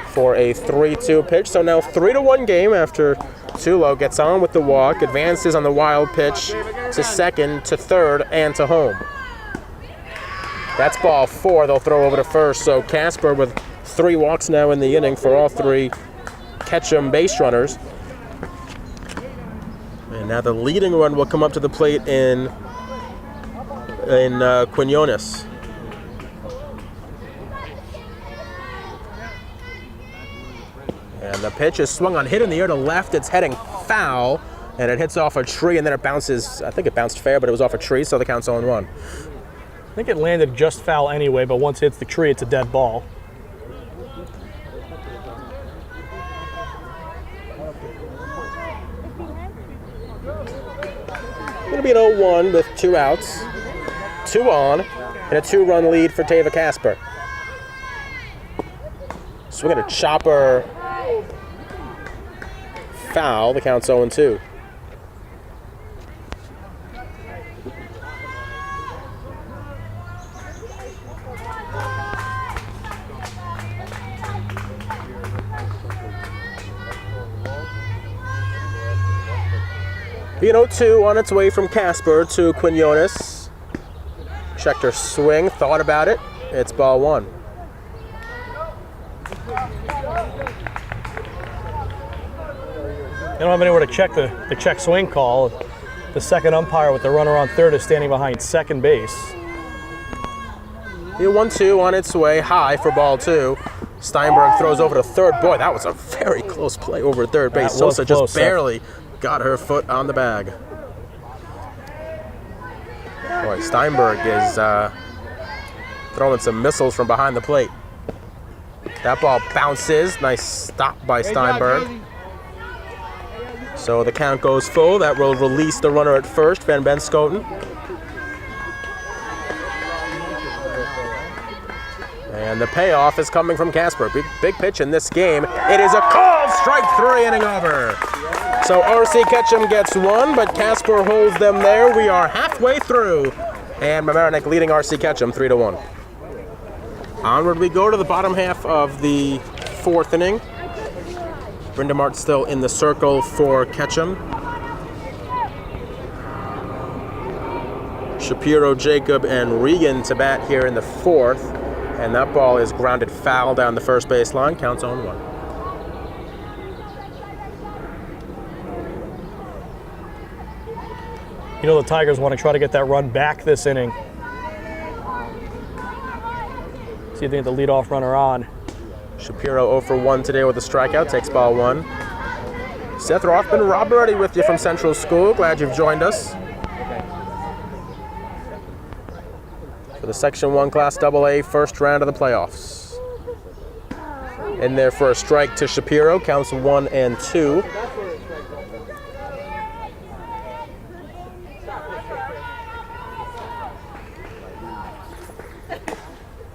S2: for a 3-2 pitch. So now 3-1 game after Tulo gets on with the walk, advances on the wild pitch to second, to third, and to home. That's ball 4. They'll throw over to first. So Casper with 3 walks now in the inning for all 3 Ketcham base runners. And now the leading run will come up to the plate in Quinones. And the pitch is swung on, hit in the air to left. It's heading foul, and it hits off a tree, and then it bounces. I think it bounced fair, but it was off a tree, so the count's 0-1.
S3: I think it landed just foul anyway, but once it hits the tree, it's a dead ball.
S2: going to be an 0-1 with 2 outs, 2 on, and a 2-run lead for Tava Casper. Swinging a chopper, foul. The count's 0-2. The 0-2 on its way from Casper to Quinones. Checked her swing, thought about it. It's ball 1.
S3: They don't have anywhere to check the check swing call. The second umpire with the runner on third is standing behind second base.
S2: The 1-2 on its way, high for ball 2. Steinberg throws over to third. Boy, that was a very close play over third base.
S3: That was
S2: Sosa
S3: close,
S2: just barely got her foot on the bag. Boy, Steinberg is throwing some missiles from behind the plate. That ball bounces. Nice stop by Steinberg. So the count goes full. That will release the runner at first, Van Benskoten. And the payoff is coming from Casper. Big pitch in this game. It is a called strike 3, inning over. So RC Ketcham gets 1, but Casper holds them there. We are halfway through. And Mamaroneck leading RC Ketcham 3-1. Onward we go to the bottom half of the 4th inning. Brenda Mart still in the circle for Ketcham. Shapiro, Jacob, and Regan to bat here in the 4th. And that ball is grounded foul down the first base line. Counts 0-1.
S3: You know the Tigers want to try to get that run back this inning. See if they get the leadoff runner on.
S2: Shapiro 0 for 1 today with a strikeout, takes ball 1. Seth Rothman, Rob Moretti with you from Central School. Glad you've joined us. For the Section 1 Class AA first round of the playoffs. In there for a strike to Shapiro, counts 1 and 2.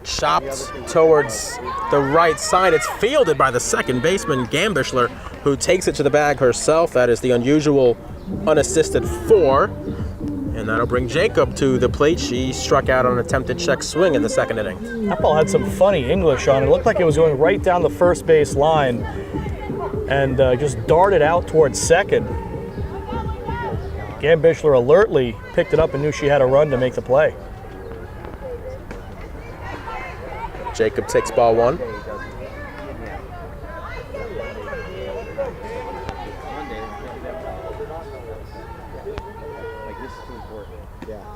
S2: Chopped towards the right side. It's fielded by the second baseman, Gambishler, who takes it to the bag herself. That is the unusual unassisted 4. And that'll bring Jacob to the plate. She struck out on an attempted check swing in the 2nd inning.
S3: That ball had some funny English on it. It looked like it was going right down the first base line and just darted out towards second. Gambishler alertly picked it up and knew she had a run to make the play.
S2: Jacob takes ball 1.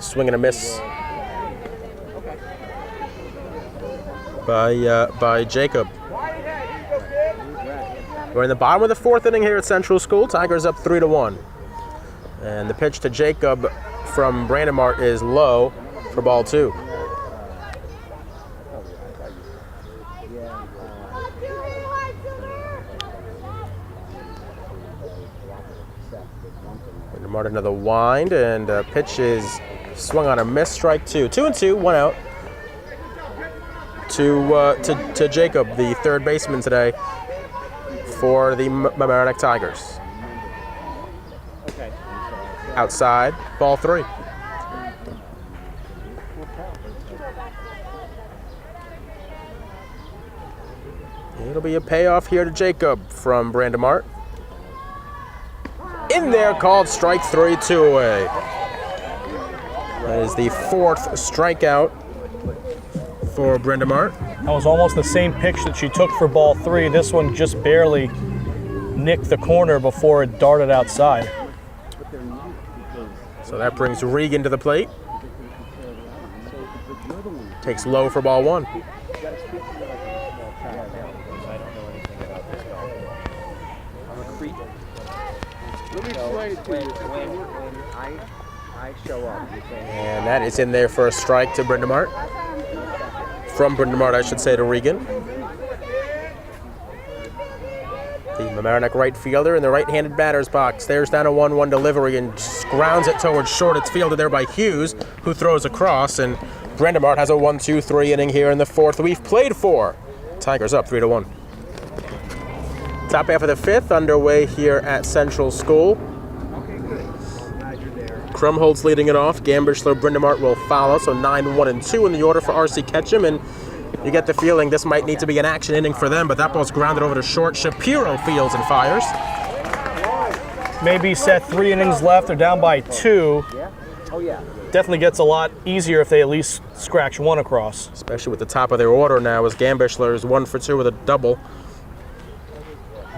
S2: Swing and a miss by Jacob. We're in the bottom of the 4th inning here at Central School. Tigers up 3-1. And the pitch to Jacob from Brandon Mart is low for ball 2. Brandon Mart another wind, and pitch is swung on a miss, strike 2. 2-2, 1 out. To Jacob, the third baseman today for the Mamaroneck Tigers. Outside, ball 3. It'll be a payoff here to Jacob from Brandon Mart. In there, called strike 3, 2 away. That is the 4th strikeout for Brenda Mart.
S3: That was almost the same pitch that she took for ball 3. This one just barely nicked the corner before it darted outside.
S2: So that brings Regan to the plate. Takes low for ball 1. And that is in there for a strike to Brenda Mart. From Brenda Mart, I should say, to Regan. The Mamaroneck right fielder in the right-handed batter's box. There's down a 1-1 delivery and grounds it towards short. It's fielded there by Hughes, who throws across, and Brindamart has a 1-2-3 inning here in the fourth. We've played 4. Tigers up 3-1. Top half of the fifth underway here at Central School. Krumholtz leading it off. Gambischler, Brindamart will follow, so 9-1-2 in the order for RC Ketcham, and you get the feeling this might need to be an action inning for them, but that ball's grounded over to short. Shapiro fields and fires.
S3: Maybe set 3 innings left. They're down by 2. Definitely gets a lot easier if they at least scratch 1 across.
S2: Especially with the top of their order now, as Gambischler is 1 for 2 with a double.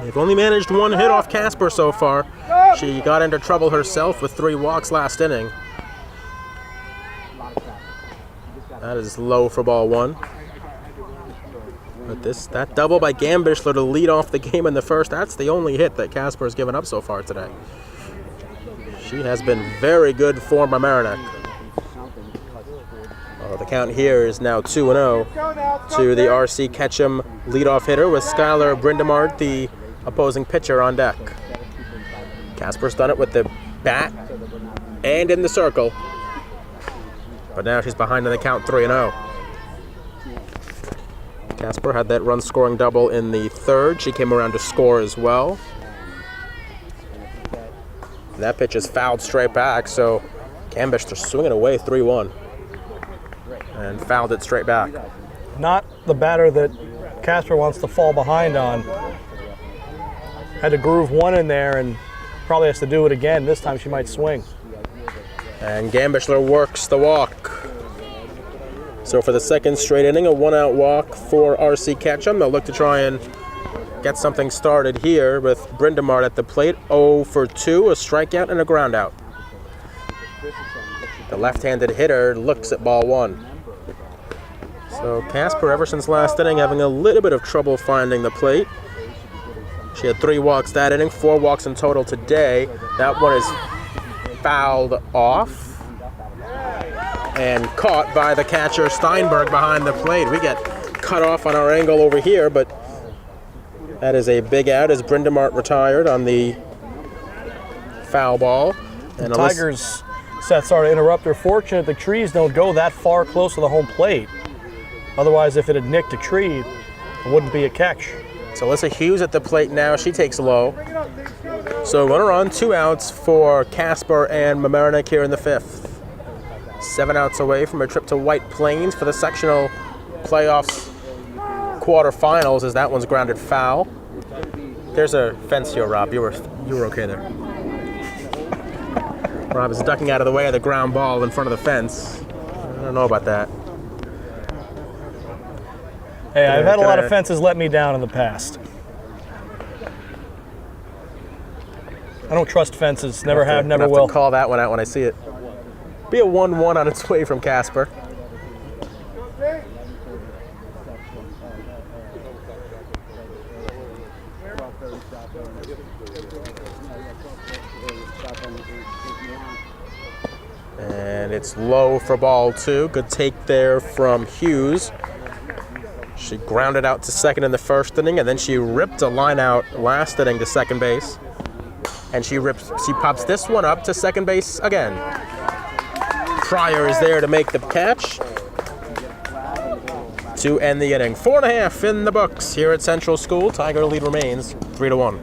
S2: They've only managed 1 hit off Casper so far. She got into trouble herself with 3 walks last inning. That is low for ball 1. But that double by Gambischler to lead off the game in the first, that's the only hit that Casper has given up so far today. She has been very good for Mamaroneck. The count here is now 2-0 to the RC Ketcham leadoff hitter, with Skylar Brindamart, the opposing pitcher, on deck. Casper's done it with the bat and in the circle, but now she's behind in the count 3-0. Casper had that run-scoring double in the third. She came around to score as well. That pitch is fouled straight back, so Gambischler swinging away 3-1 and fouled it straight back.
S3: Not the batter that Casper wants to fall behind on. Had to groove 1 in there and probably has to do it again. This time she might swing.
S2: And Gambischler works the walk. So for the second straight inning, a 1-out walk for RC Ketcham. They'll look to try and get something started here with Brindamart at the plate. 0 for 2, a strikeout and a groundout. The left-handed hitter looks at ball 1. So Casper, ever since last inning, having a little bit of trouble finding the plate. She had 3 walks that inning, 4 walks in total today. That one is fouled off and caught by the catcher Steinberg behind the plate. We get cut off on our angle over here, but that is a big out as Brindamart retired on the foul ball. And
S3: the Tigers set started to interrupt. They're fortunate the trees don't go that far close to the home plate. Otherwise, if it had nicked a tree, it wouldn't be a catch.
S2: So Alyssa Hughes at the plate now. She takes low. So runner on, 2 outs for Casper and Mamaroneck here in the fifth. 7 outs away from a trip to White Plains for the sectional playoffs quarterfinals, as that one's grounded foul. There's a fence here, Rob. You were okay there. Rob is ducking out of the way of the ground ball in front of the fence. I don't know about that.
S3: Hey, I've had a lot of fences let me down in the past. I don't trust fences. Never have, never will.
S2: I'll call that one out when I see it. Be a 1-1 on its way from Casper. And it's low for ball 2. Good take there from Hughes. She grounded out to second in the first inning, and then she ripped a line out last inning to second base. And she pops this one up to second base again. Pryor is there to make the catch to end the inning. 4.5 in the books here at Central School. Tiger lead remains 3-1.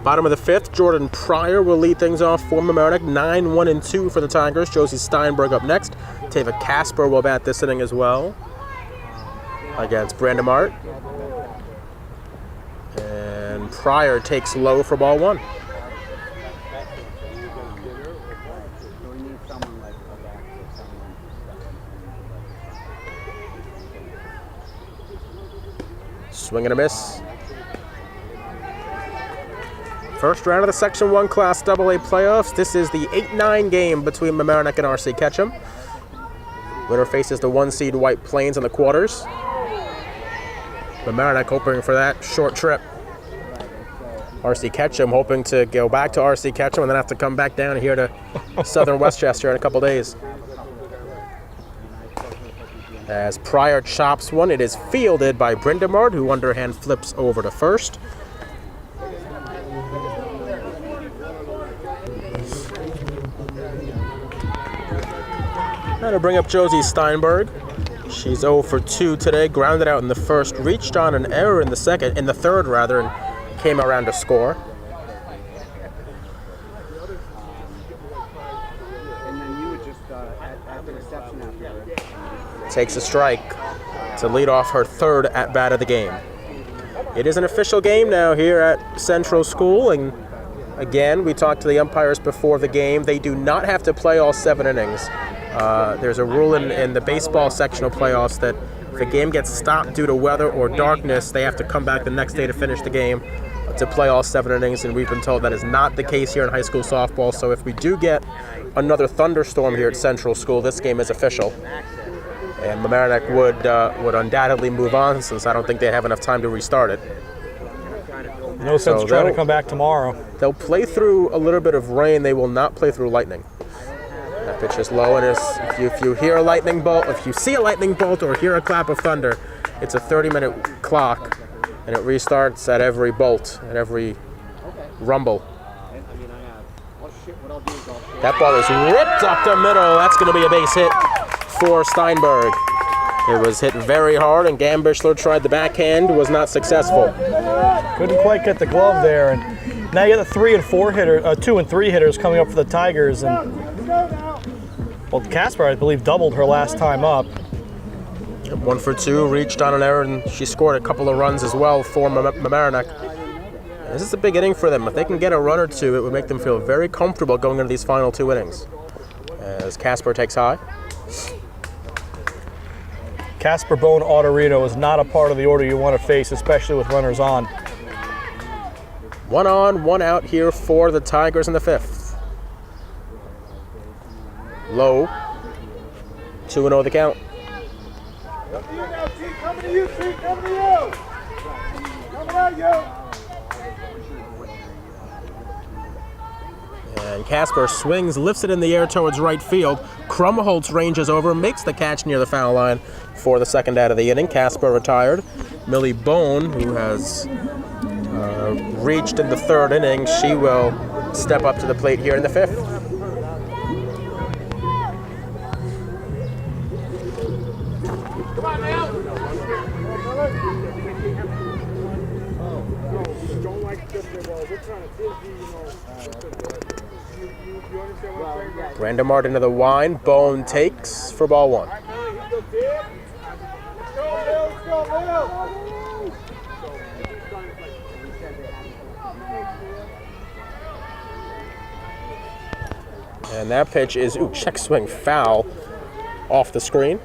S2: Bottom of the fifth, Jordan Pryor will lead things off for Mamaroneck. 9-1-2 for the Tigers. Josie Steinberg up next. Tava Casper will bat this inning as well against Brindamart. And Pryor takes low for ball 1. Swing and a miss. First round of the Section 1 Class AA playoffs. This is the 8-9 game between Mamaroneck and RC Ketcham. Winner faces the 1 seed White Plains in the quarters. Mamaroneck hoping for that short trip. RC Ketcham hoping to go back to RC Ketcham and then have to come back down here to Southern Westchester in a couple days. As Pryor chops one, it is fielded by Brindamart, who underhand flips over to first. Trying to bring up Josie Steinberg. She's 0 for 2 today. Grounded out in the first, reached on an error in the third rather, and came around to score. Takes a strike to lead off her third at-bat of the game. It is an official game now here at Central School, and again, we talked to the umpires before the game. They do not have to play all 7 innings. There's a rule in the baseball sectional playoffs that if a game gets stopped due to weather or darkness, they have to come back the next day to finish the game to play all 7 innings, and we've been told that is not the case here in high school softball. So if we do get another thunderstorm here at Central School, this game is official. And Mamaroneck would undoubtedly move on, since I don't think they have enough time to restart it.
S6: No sense trying to come back tomorrow.
S2: They'll play through a little bit of rain. They will not play through lightning. That pitch is low, and if you hear a lightning bolt, if you see a lightning bolt or hear a clap of thunder, it's a 30-minute clock, and it restarts at every bolt, at every rumble. That ball is ripped up the middle. That's going to be a base hit for Steinberg. It was hit very hard, and Gambischler tried the backhand, was not successful.
S6: Couldn't quite get the glove there, and now you got the 2 and 3 hitters coming up for the Tigers, and well, Casper, I believe, doubled her last time up.
S2: 1 for 2, reached on an error, and she scored a couple of runs as well for Mamaroneck. This is a big inning for them. If they can get a run or two, it would make them feel very comfortable going into these final 2 innings. As Casper takes high.
S6: Casper, Bone, Autorino is not a part of the order you want to face, especially with runners on.
S2: 1 on, 1 out here for the Tigers in the 5th. Low. 2-0 the count.
S4: Coming to you now, T. Coming to you, T. Coming to you. Coming at you.
S2: And Casper swings, lifts it in the air towards right field. Krumholtz ranges over, makes the catch near the foul line for the second out of the inning. Casper retired. Millie Bone, who has reached in the 3rd inning, she will step up to the plate here in the 5th.
S4: Come on, now. Don't like this, we're trying to
S2: Brandon Martin to the wine. Bone takes for ball 1.
S4: Let's go, Bill.
S2: And that pitch is, check swing foul off the screen.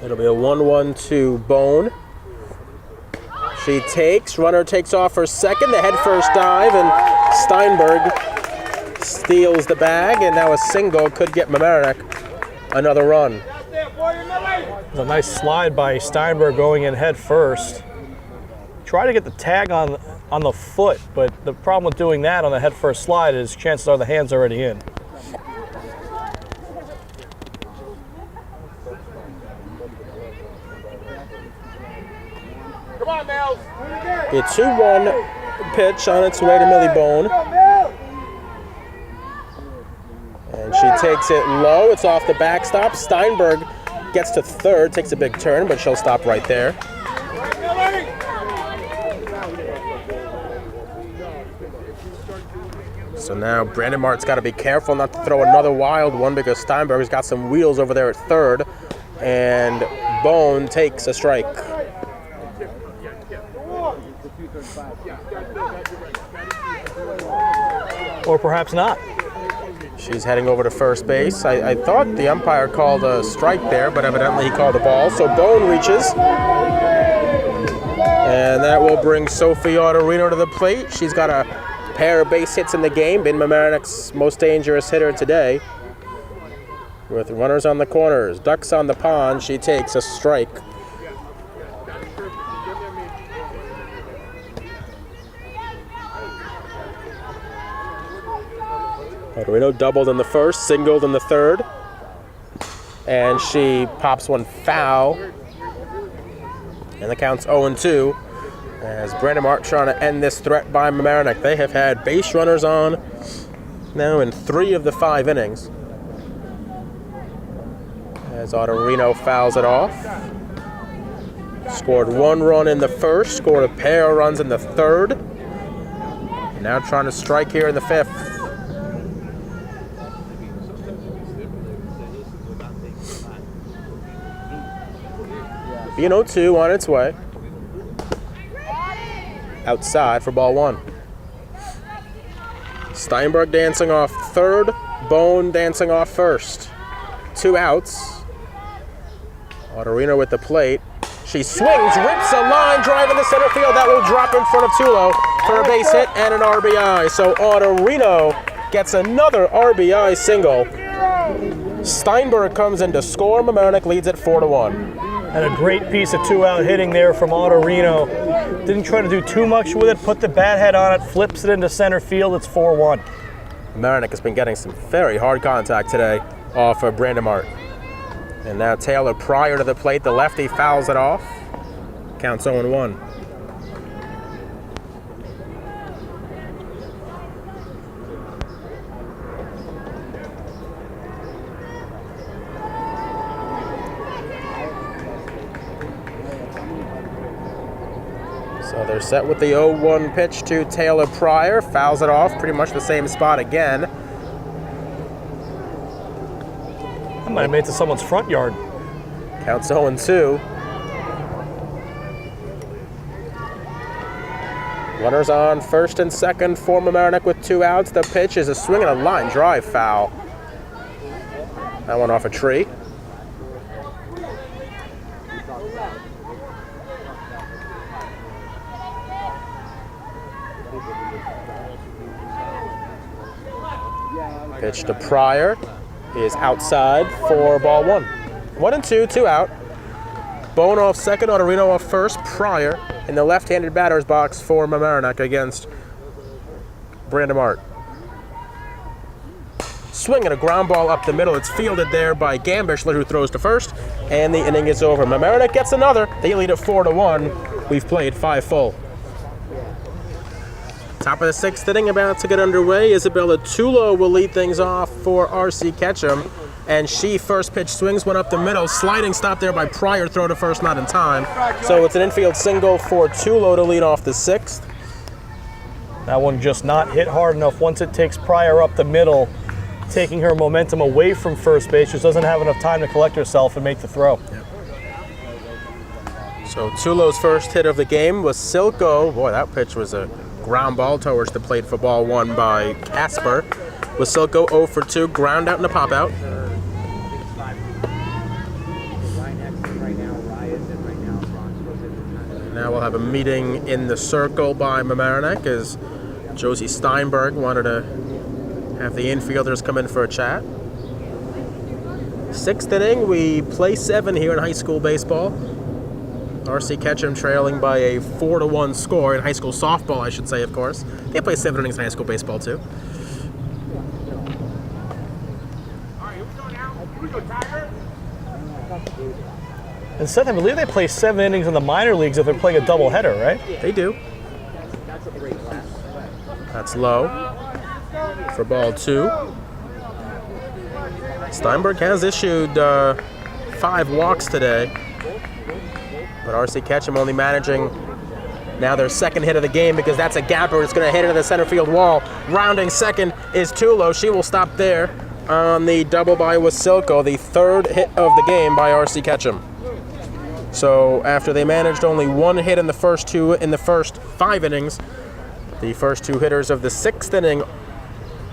S2: It'll be a 1-1 Bone. She takes, runner takes off for second, the head first dive, and Steinberg steals the bag, and now a single could get Mamaroneck another run.
S6: A nice slide by Steinberg going in head first. Try to get the tag on the foot, but the problem with doing that on the head first slide is chances are the hand's already in.
S4: Come on, Mills.
S2: A 2-1 pitch on its way to Millie Bone. And she takes it low. It's off the backstop. Steinberg gets to third, takes a big turn, but she'll stop right there. So now Brandon Martin's got to be careful not to throw another wild one, because Steinberg's got some wheels over there at third, and Bone takes a strike.
S6: Or perhaps not.
S2: She's heading over to first base. I thought the umpire called a strike there, but evidently he called a ball. So Bone reaches. And that will bring Sophie Autorino to the plate. She's got a pair of base hits in the game. Been Mamaroneck's most dangerous hitter today. With runners on the corners, ducks on the pond, she takes a strike. Autorino doubled in the first, singled in the third, and she pops one foul, and the count's 0-2. As Brandon Mart trying to end this threat by Mamaroneck. They have had base runners on now in 3 of the 5 innings. As Autorino fouls it off. Scored 1 run in the first, scored a pair of runs in the 3rd. Now trying to strike here in the 5th. B-0-2 on its way. Outside for ball 1. Steinberg dancing off 3rd, Bone dancing off 1st. 2 outs. Autorino with the plate. She swings, rips a line drive in the center field. That will drop in front of Tulo for a base hit and an RBI. So Autorino gets another RBI single. Steinberg comes in to score. Mamaroneck leads it 4-1.
S6: And a great piece of 2-out hitting there from Autorino. Didn't try to do too much with it, put the bat head on it, flips it into center field. It's 4-1.
S2: Mamaroneck has been getting some very hard contact today off of Brandon Mart. And now Taylor Pryor to the plate. The lefty fouls it off. Counts 0-1. So they're set with the 0-1 pitch to Taylor Pryor. Fouls it off, pretty much the same spot again.
S6: I might have made it to someone's front yard.
S2: Counts 0-2. Runners on first and second for Mamaroneck with 2 outs. The pitch is a swing and a line drive foul. That one off a tree. Pitch to Pryor. He is outside for ball 1. 1-2, 2 out. Bone off second, Autorino off first. Pryor in the left-handed batter's box for Mamaroneck against Brandon Mart. Swinging a ground ball up the middle. It's fielded there by Gambischler, who throws to first, and the inning is over. Mamaroneck gets another. They lead it 4-1. We've played 5 full. Top of the 6th inning about to get underway. Isabella Tulo will lead things off for RC Ketcham. And she first pitch swings one up the middle. Sliding stop there by Pryor. Throw to first, not in time. So it's an infield single for Tulo to lead off the 6th.
S6: That one just not hit hard enough. Once it takes Pryor up the middle, taking her momentum away from first base, just doesn't have enough time to collect herself and make the throw.
S2: Yep. So Tulo's first hit of the game was Silko. Boy, that pitch was a ground ball towards the plate for ball 1 by Casper. Wasilko 0 for 2, ground out and a pop out. Now we'll have a meeting in the circle by Mamaroneck as Josie Steinberg wanted to have the infielders come in for a chat. 6th inning, we play 7 here in high school baseball. RC Ketcham trailing by a 4-1 score in high school softball, I should say, of course. They play 7 innings in high school baseball, too.
S6: And Seth, I believe they play 7 innings in the minor leagues if they're playing a doubleheader, right?
S2: They do. That's low for ball 2. Steinberg has issued 5 walks today. But RC Ketcham only managing now their 2nd hit of the game because that's a gapper. It's going to hit into the center field wall. Rounding second is Tulo. She will stop there on the double by Wasilko, the 3rd hit of the game by RC Ketcham. So after they managed only 1 hit in the first 5 innings, the first 2 hitters of the 6th inning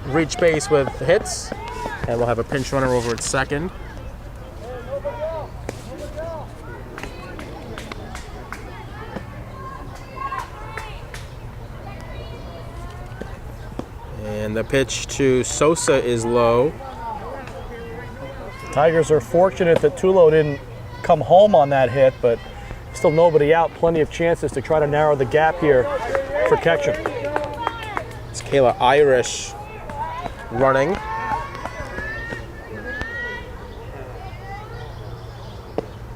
S2: reach base with hits, and we'll have a pinch runner over at second. And the pitch to Sosa is low.
S6: Tigers are fortunate that Tulo didn't come home on that hit, but still nobody out. Plenty of chances to try to narrow the gap here for Ketcham.
S2: It's Kayla Irish running.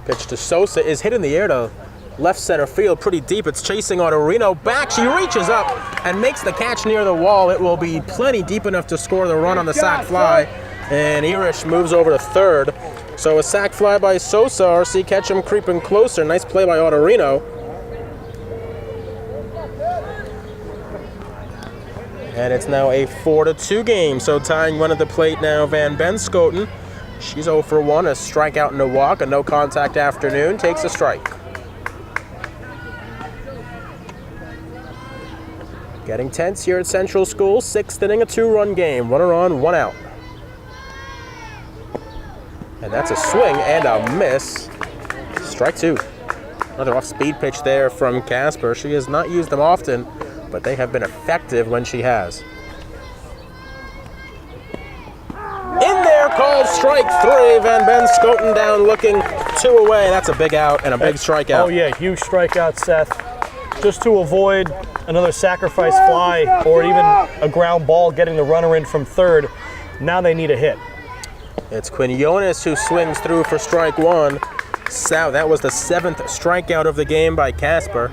S2: Pitch to Sosa is hit in the air to left center field, pretty deep. It's chasing Autorino back. She reaches up and makes the catch near the wall. It will be plenty deep enough to score the run on the sac fly. And Irish moves over to third. So a sac fly by Sosa. RC Ketcham creeping closer. Nice play by Autorino. And it's now a 4-2 game. So tying one at the plate now, Van Benskoten. She's 0 for 1, a strikeout and a walk, a no contact afternoon, takes a strike. Getting tense here at Central School, 6th inning, a 2-run game, runner on, 1 out. And that's a swing and a miss. Strike 2. Another off-speed pitch there from Casper. She has not used them often, but they have been effective when she has. In there, called strike 3. Van Benskoten down looking 2 away. That's a big out and a big strikeout.
S6: Oh yeah, huge strikeout, Seth. Just to avoid another sacrifice fly or even a ground ball getting the runner in from third. Now they need a hit.
S2: It's Quinones who swings through for strike 1. That was the 7th strikeout of the game by Casper.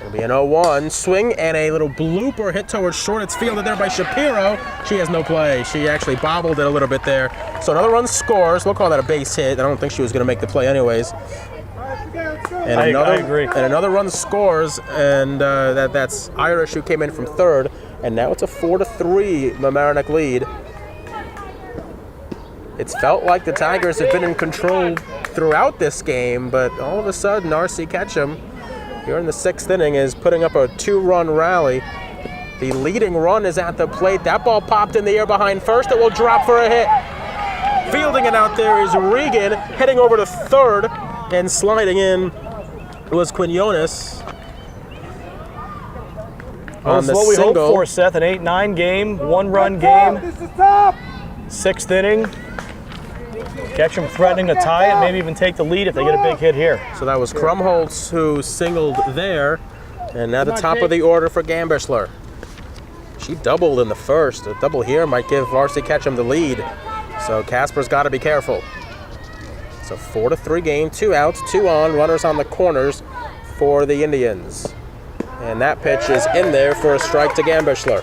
S2: It'll be an 0-1 swing and a little blooper hit towards short. It's fielded there by Shapiro. She has no play. She actually bobbled it a little bit there. So another run scores. We'll call that a base hit. I don't think she was going to make the play anyways. And
S6: I agree.
S2: And another run scores, and that's Irish who came in from third. And now it's a 4-3 Mamaroneck lead. It's felt like the Tigers have been in control throughout this game, but all of a sudden RC Ketcham here in the 6th inning is putting up a 2-run rally. The leading run is at the plate. That ball popped in the air behind first. It will drop for a hit. Fielding it out there is Regan, heading over to third, and sliding in was Quinones.
S6: That's what we hoped for, Seth. An 8-9 game, 1-run game.
S4: This is top.
S6: 6th inning. Ketcham threatening to tie it, maybe even take the lead if they get a big hit here.
S2: So that was Krumholtz who singled there. And now the top of the order for Gambishler. She doubled in the first. A double here might give RC Ketcham the lead. So Casper's got to be careful. It's a 4-3 game, 2 outs, 2 on, runners on the corners for the Indians. And that pitch is in there for a strike to Gambishler.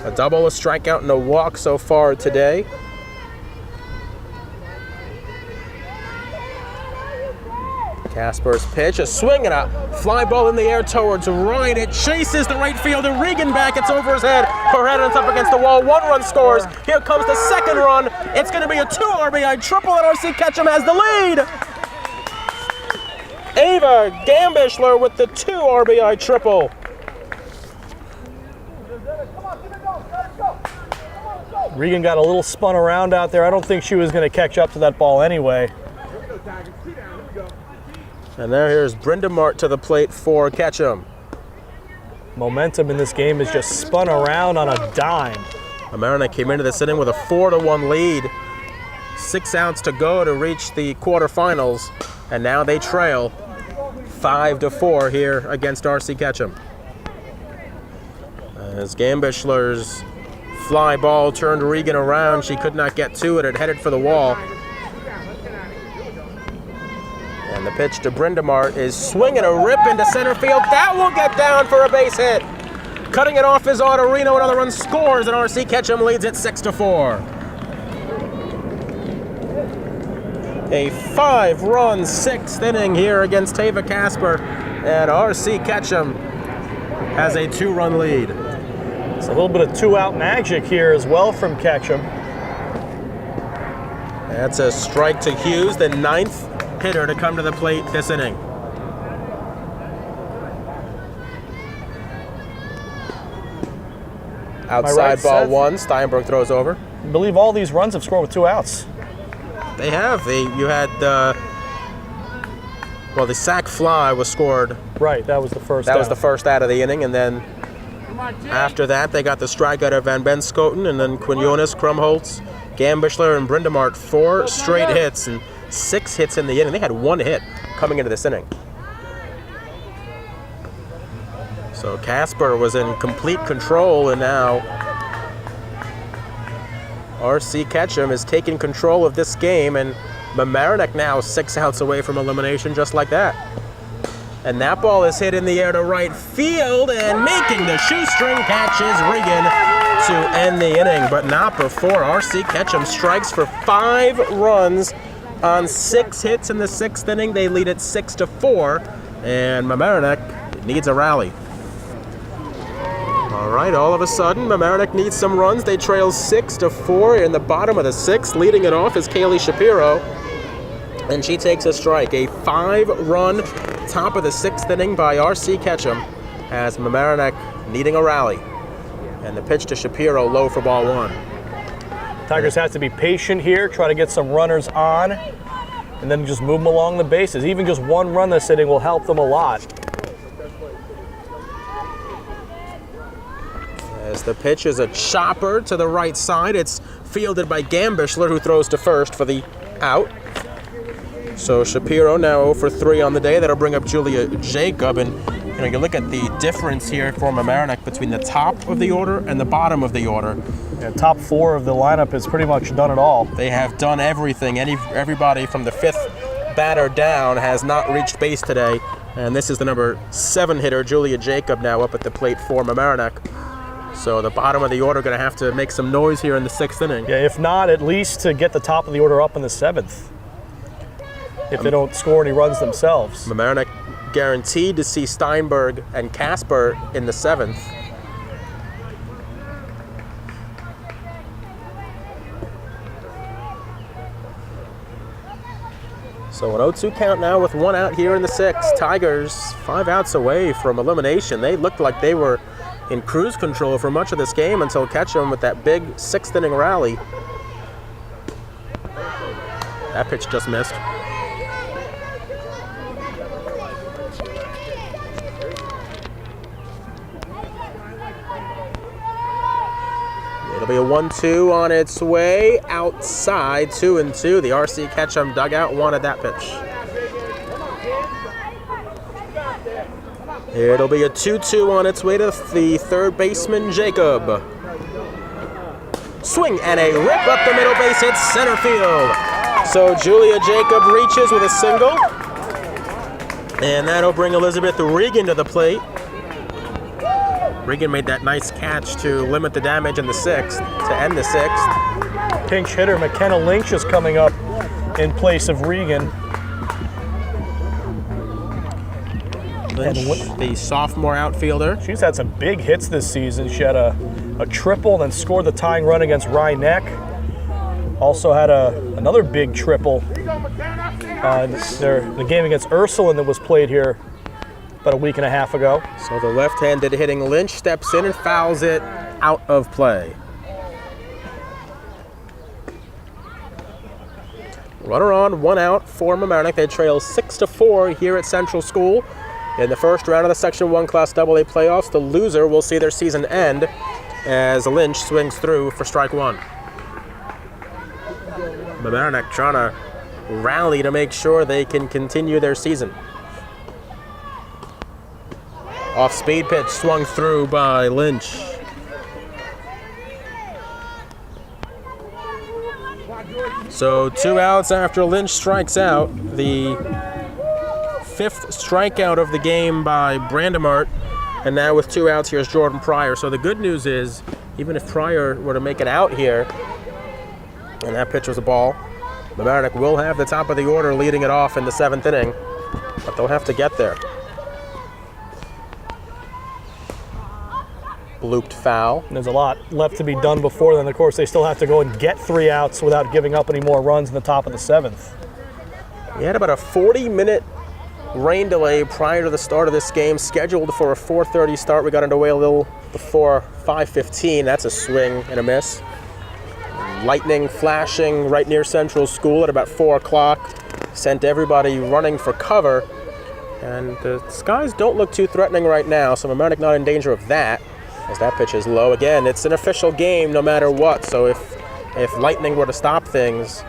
S2: A double, a strikeout, and a walk so far today. Casper's pitch, a swing and a fly ball in the air towards right. It chases the right fielder, Regan back. It's over his head. Her head is up against the wall. 1-run scores. Here comes the second run. It's going to be a 2 RBI triple, and RC Ketcham has the lead. Ava Gambishler with the 2 RBI triple.
S6: Regan got a little spun around out there. I don't think she was going to catch up to that ball anyway.
S2: And here's Brenda Mart to the plate for Ketcham.
S6: Momentum in this game is just spun around on a dime.
S2: Mamaroneck came into this inning with a 4-1 lead. 6 outs to go to reach the quarterfinals, and now they trail 5-4 here against RC Ketcham. As Gambishler's fly ball turned Regan around, she could not get to it. It headed for the wall. And the pitch to Brenda Mart is swinging a rip into center field. That will get down for a base hit. Cutting it off is Autorino. Another run scores, and RC Ketcham leads it 6-4. A 5-run 6th inning here against Tava Casper, and RC Ketcham has a 2-run lead.
S6: It's a little bit of 2-out magic here as well from Ketcham.
S2: That's a strike to Hughes, the 9th hitter to come to the plate this inning. Outside ball
S6: Seth?
S2: 1, Steinberg throws over.
S6: I believe all these runs have scored with 2 outs.
S2: They have. You had the sac fly was scored.
S6: Right, that was the first
S2: That
S6: out.
S2: was the first out of the inning, and then after that they got the strikeout of Van Benskoten, and then Quinones, Krumholtz, Gambishler, and Brenda Mart. 4 straight hits and 6 hits in the inning. They had 1 hit coming into this inning. So Casper was in complete control, and now RC Ketcham is taking control of this game, and Mamaroneck now 6 outs away from elimination just like that. And that ball is hit in the air to right field, and making the shoestring catch is Regan to end the inning, but not before RC Ketcham strikes for 5 runs on 6 hits in the 6th inning. They lead it 6-4, and Mamaroneck needs a rally. All right, all of a sudden, Mamaroneck needs some runs. They trail 6-4 in the bottom of the 6th. Leading it off is Kaylee Shapiro, and she takes a strike. A 5-run top of the 6th inning by RC Ketcham has Mamaroneck needing a rally. And the pitch to Shapiro, low for ball 1.
S6: Tigers have to be patient here, try to get some runners on, and then just move them along the bases. Even just 1 run this inning will help them a lot.
S2: As the pitch is a chopper to the right side, it's fielded by Gambishler, who throws to first for the out. So Shapiro now 0 for 3 on the day. That'll bring up Julia Jacob, and you look at the difference here for Mamaroneck between the top of the order and the bottom of the order.
S6: Yeah, top 4 of the lineup is pretty much done it all.
S2: They have done everything. Everybody from the 5th batter down has not reached base today, and this is the number 7 hitter, Julia Jacob, now up at the plate for Mamaroneck. So the bottom of the order going to have to make some noise here in the 6th inning.
S6: Yeah, if not, at least to get the top of the order up in the 7th. If they don't score any runs themselves.
S2: Mamaroneck guaranteed to see Steinberg and Casper in the 7th. So an 0-2 count now with 1 out here in the 6th. Tigers 5 outs away from elimination. They looked like they were in cruise control for much of this game until Ketcham with that big 6th inning rally. That pitch just missed. It'll be a 1-2 on its way outside, 2-2. The RC Ketcham dugout wanted that pitch. It'll be a 2-2 on its way to the 3rd baseman, Jacob. Swing and a rip up the middle base, hits center field. So Julia Jacob reaches with a single, and that'll bring Elizabeth Regan to the plate. Regan made that nice catch to limit the damage in the 6th, to end the 6th.
S6: Pinch hitter McKenna Lynch is coming up in place of Regan.
S2: Lynch, the sophomore outfielder.
S6: She's had some big hits this season. She had a triple, then scored the tying run against Mamaroneck. Also had another big triple. The game against Ursuline that was played here about a week and a half ago.
S2: So the left-handed hitting Lynch steps in and fouls it out of play. Runner on, 1 out for Mamaroneck. They trail 6-4 here at Central School. In the first round of the Section 1 Class AA playoffs, the loser will see their season end as Lynch swings through for strike 1. Mamaroneck trying to rally to make sure they can continue their season. Off-speed pitch swung through by Lynch. So 2 outs after Lynch strikes out. The 5th strikeout of the game by Brandemart. And now with 2 outs, here's Jordan Pryor. So the good news is, even if Pryor were to make it out here, and that pitch was a ball, Mamaroneck will have the top of the order leading it off in the 7th inning. But they'll have to get there. Looped foul.
S6: And there's a lot left to be done before then. Of course, they still have to go and get 3 outs without giving up any more runs in the top of the 7th.
S2: We had about a 40-minute rain delay prior to the start of this game, scheduled for a 4:30 start. We got underway a little before 5:15. That's a swing and a miss. Lightning flashing right near Central School at about 4 o'clock. Sent everybody running for cover. And the skies don't look too threatening right now, so Mamaroneck not in danger of that, as that pitch is low. Again, it's an official game no matter what, so if lightning were to stop things,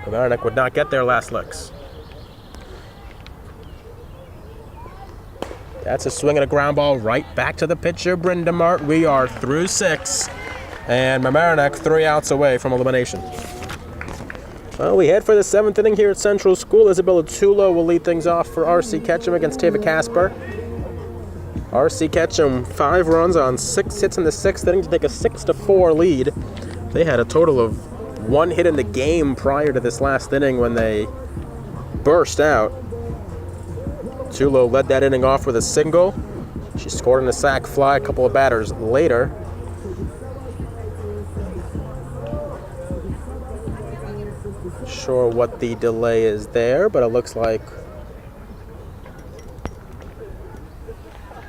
S2: Mamaroneck would not get their last licks. That's a swing and a ground ball right back to the pitcher, Brindamart. We are through 6. And Mamaroneck 3 outs away from elimination. Well, we head for the 7th inning here at Central School. Isabella Tulo will lead things off for R.C. Ketcham against Tava Casper. R.C. Ketcham, 5 runs on 6 hits in the 6th inning to take a 6-4 lead. They had a total of 1 hit in the game prior to this last inning when they burst out. Tulo led that inning off with a single. She scored in a sac fly a couple of batters later. Sure what the delay is there, but it looks like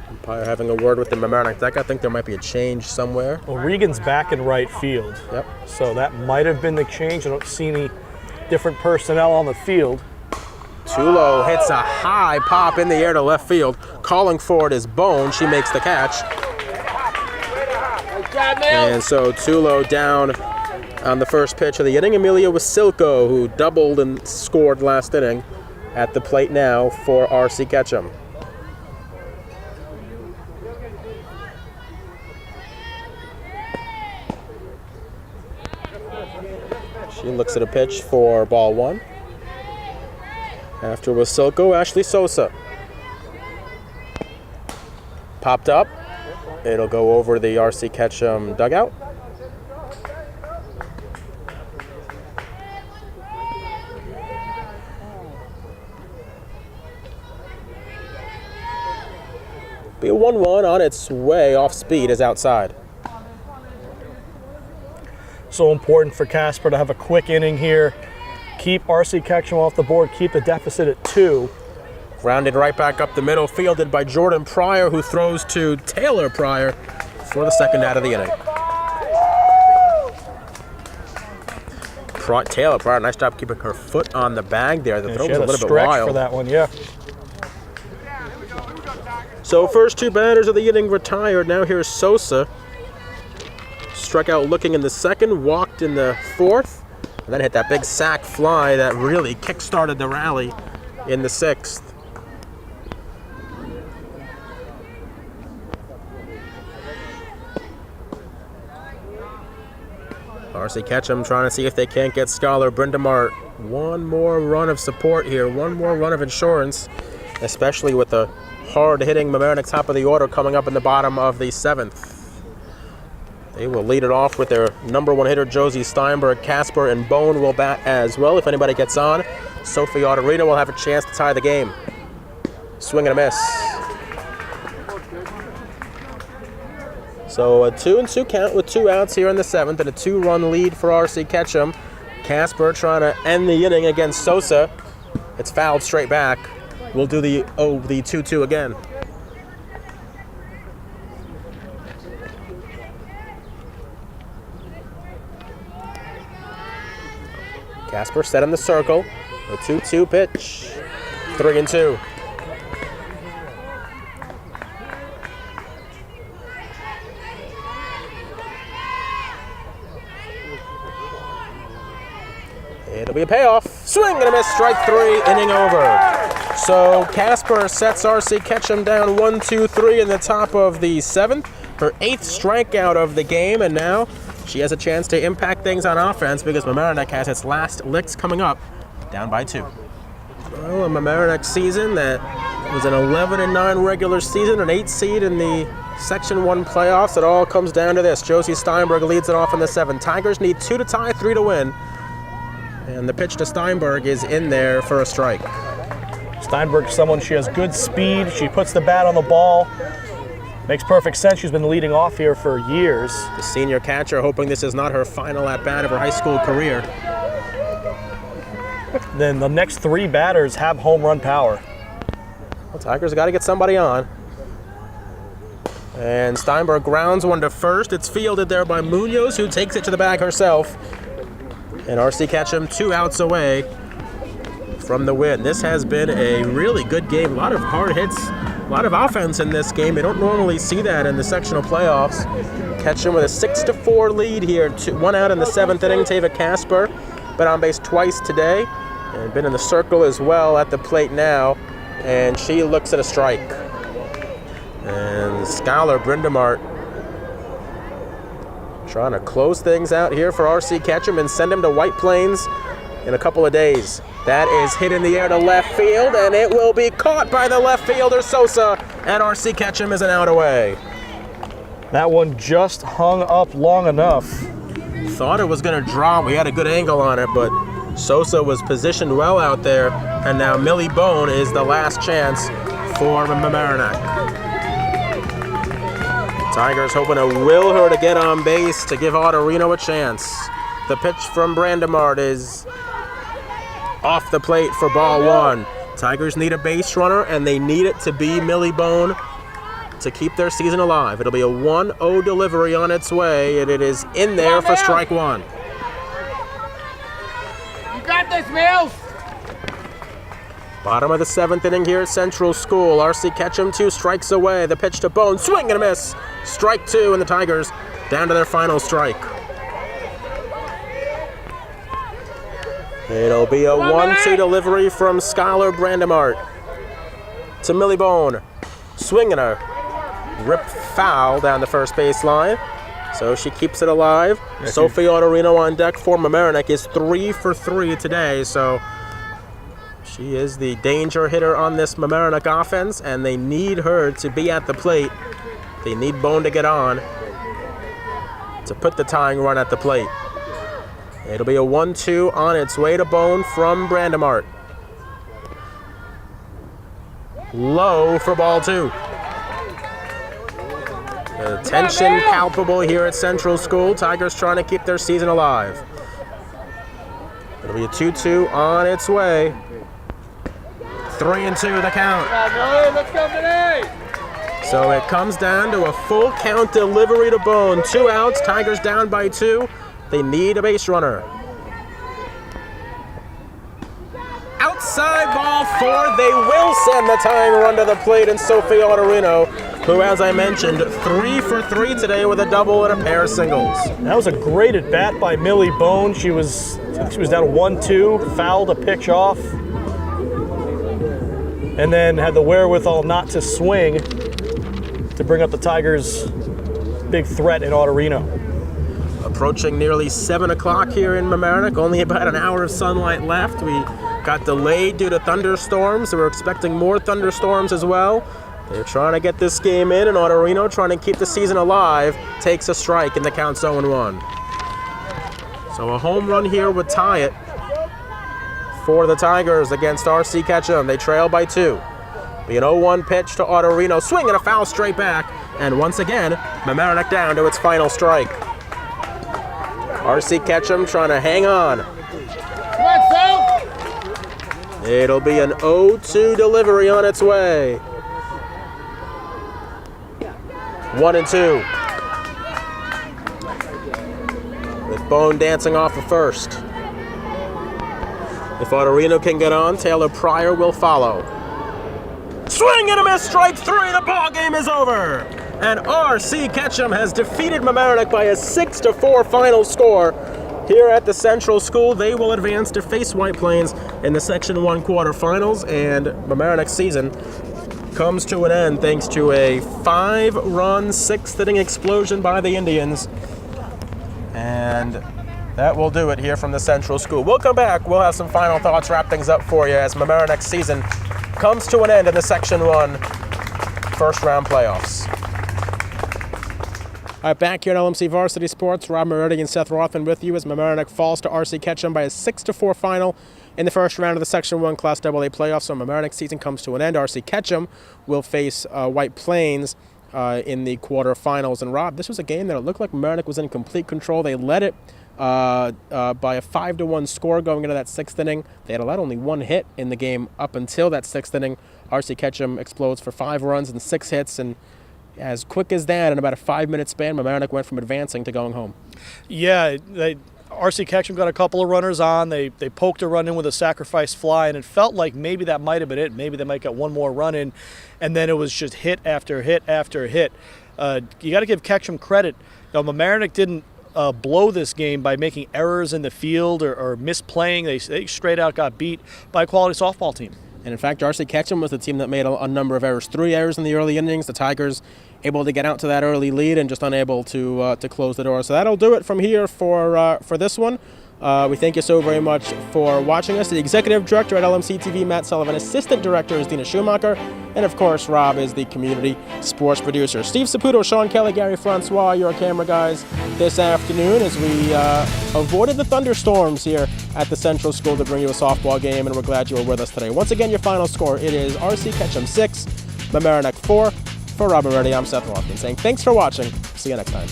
S2: umpire having a word with the Mamaroneck deck. I think there might be a change somewhere.
S6: Well, Regan's back in right field.
S2: Yep.
S6: So that might have been the change. I don't see any different personnel on the field.
S2: Tulo hits a high pop in the air to left field. Calling for it is Bone. She makes the catch. And so Tulo down on the first pitch of the inning. Amelia Wasilko, who doubled and scored last inning, at the plate now for R.C. Ketcham. She looks at a pitch for ball 1. After Wasilko, Ashley Sosa. Popped up. It'll go over the R.C. Ketcham dugout. Be a 1-1 on its way off speed is outside.
S6: So important for Casper to have a quick inning here. Keep R.C. Ketcham off the board, keep the deficit at 2.
S2: Rounded right back up the middle, fielded by Jordan Pryor, who throws to Taylor Pryor for the second out of the inning. Taylor Pryor, nice job keeping her foot on the bag there. The throw was a little bit wild
S6: for that one, yeah.
S2: So first 2 batters of the inning retired. Now here's Sosa. Struck out looking in the 2nd, walked in the 4th, and then hit that big sac fly that really kick-started the rally in the 6th. R.C. Ketcham trying to see if they can't get Scholar Brindamart one more run of support here, one more run of insurance, especially with the hard-hitting Mamaroneck top of the order coming up in the bottom of the 7th. They will lead it off with their number 1 hitter, Josie Steinberg. Casper and Bone will bat as well. If anybody gets on, Sophie Autorino will have a chance to tie the game. Swing and a miss. So a 2-2 count with 2 outs here in the 7th and a 2-run lead for R.C. Ketcham. Casper trying to end the inning against Sosa. It's fouled straight back. We'll do the 2-2 again. Casper set in the circle. A 2-2 pitch. 3-2. It'll be a payoff. Swing and a miss. Strike 3. Inning over. So Casper sets R.C. Ketcham down 1-2-3 in the top of the 7th. Her 8th strikeout of the game, and now she has a chance to impact things on offense because Mamaroneck has its last licks coming up, down by 2. Well, a Mamaroneck season that was an 11-9 regular season, an 8 seed in the Section 1 playoffs. It all comes down to this. Josie Steinberg leads it off in the 7th. Tigers need 2 to tie, 3 to win. And the pitch to Steinberg is in there for a strike.
S6: Steinberg's someone, she has good speed. She puts the bat on the ball. Makes perfect sense. She's been leading off here for years.
S2: The senior catcher hoping this is not her final at-bat of her high school career.
S6: Then the next 3 batters have home run power.
S2: Well, Tigers got to get somebody on. And Steinberg grounds one to first. It's fielded there by Munoz, who takes it to the bag herself. And R.C. Ketcham 2 outs away from the win. This has been a really good game. A lot of hard hits, a lot of offense in this game. They don't normally see that in the sectional playoffs. Ketcham with a 6-4 lead here. 1 out in the 7th inning. Tava Casper been on base twice today and been in the circle as well at the plate now. And she looks at a strike. And Scholar Brindamart trying to close things out here for R.C. Ketcham and send him to White Plains in a couple of days. That is hit in the air to left field, and it will be caught by the left fielder, Sosa, and R.C. Ketcham is an out away.
S6: That one just hung up long enough.
S2: Thought it was going to drop. We had a good angle on it, but Sosa was positioned well out there, and now Millie Bone is the last chance for Mamaroneck. Tigers hoping to will her to get on base to give Autorino a chance. The pitch from Brandemart is off the plate for ball one. Tigers need a base runner, and they need it to be Millie Bone to keep their season alive. It'll be a 1-0 delivery on its way, and it is in there for strike one.
S5: You got this, Mills.
S2: Bottom of the 7th inning here at Central School. R.C. Ketcham 2 strikes away. The pitch to Bone, swing and a miss. Strike 2, and the Tigers down to their final strike. It'll be a 1-2 delivery from Scholar Brandemart to Millie Bone. Swinging a rip foul down the first base line. So she keeps it alive. Sophie Autorino on deck for Mamaroneck is 3 for 3 today. So she is the danger hitter on this Mamaroneck offense, and they need her to be at the plate. They need Bone to get on to put the tying run at the plate. It'll be a 1-2 on its way to Bone from Brandemart. Low for ball 2. The tension palpable here at Central School. Tigers trying to keep their season alive. It'll be a 2-2 on its way. 3-2 the count.
S4: Let's go today.
S2: So it comes down to a full count delivery to Bone. 2 outs, Tigers down by 2. They need a base runner. Outside ball 4. They will send the tying run to the plate, and Sophie Autorino, who, as I mentioned, 3 for 3 today with a double and a pair of singles.
S6: That was a great at bat by Millie Bone. She was down 1-2, fouled a pitch off, and then had the wherewithal not to swing to bring up the Tigers' big threat in Autorino.
S2: Approaching nearly 7 o'clock here in Mamaroneck, only about an hour of sunlight left. We got delayed due to thunderstorms, so we're expecting more thunderstorms as well. They're trying to get this game in, and Autorino, trying to keep the season alive, takes a strike, and the count's 0-1. So a home run here would tie it for the Tigers against R.C. Ketcham. They trail by 2. Be an 0-1 pitch to Autorino, swing and a foul straight back, and once again, Mamaroneck down to its final strike. R.C. Ketcham trying to hang on.
S5: Come on, Sal.
S2: It'll be an 0-2 delivery on its way. 1-2. With Bone dancing off the first. If Autorino can get on, Taylor Pryor will follow. Swing and a miss, strike 3, the ball game is over. And R.C. Ketcham has defeated Mamaroneck by a 6-4 final score. Here at the Central School, they will advance to face White Plains in the Section 1 quarterfinals, and Mamaroneck's season comes to an end thanks to a 5-run, 6th-inning explosion by the Indians. And that will do it here from the Central School. We'll come back. We'll have some final thoughts, wrap things up for you as Mamaroneck's season comes to an end in the Section 1 first-round playoffs. All right, back here at LMC Varsity Sports, Rob Moretti and Seth Rothman with you as Mamaroneck falls to R.C. Ketcham by a 6-4 final in the first round of the Section 1 Class AA playoffs. So Mamaroneck's season comes to an end. R.C. Ketcham will face White Plains in the quarterfinals. And Rob, this was a game that it looked like Mamaroneck was in complete control. They led it by a 5-1 score going into that 6th inning. They had allowed only 1 hit in the game up until that 6th inning. R.C. Ketcham explodes for 5 runs and 6 hits, and as quick as that, in about a 5-minute span, Mamaroneck went from advancing to going home.
S3: Yeah, R.C. Ketcham got a couple of runners on. They poked a run in with a sacrifice fly, and it felt like maybe that might have been it. Maybe they might get one more run in, and then it was just hit after hit after hit. You got to give Ketcham credit. Mamaroneck didn't blow this game by making errors in the field or misplaying. They straight out got beat by a quality softball team.
S2: And in fact, RC Ketcham was the team that made a number of errors. 3 errors in the early innings. The Tigers able to get out to that early lead and just unable to close the door. So that'll do it from here for this one. We thank you so very much for watching us. The executive director at LMC TV, Matt Sullivan. Assistant director is Dina Schumacher. And of course, Rob is the community sports producer. Steve Saputo, Sean Kelly, Gary Francois, your camera guys this afternoon as we avoided the thunderstorms here at the Central School to bring you a softball game, and we're glad you were with us today. Once again, your final score, it is RC Ketcham 6, Mamaroneck 4. For Rob Moretti, I'm Seth Rothman saying thanks for watching. See you next time.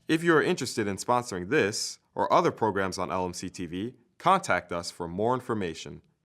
S1: If you are interested in sponsoring this or other programs on LMC TV, contact us for more information.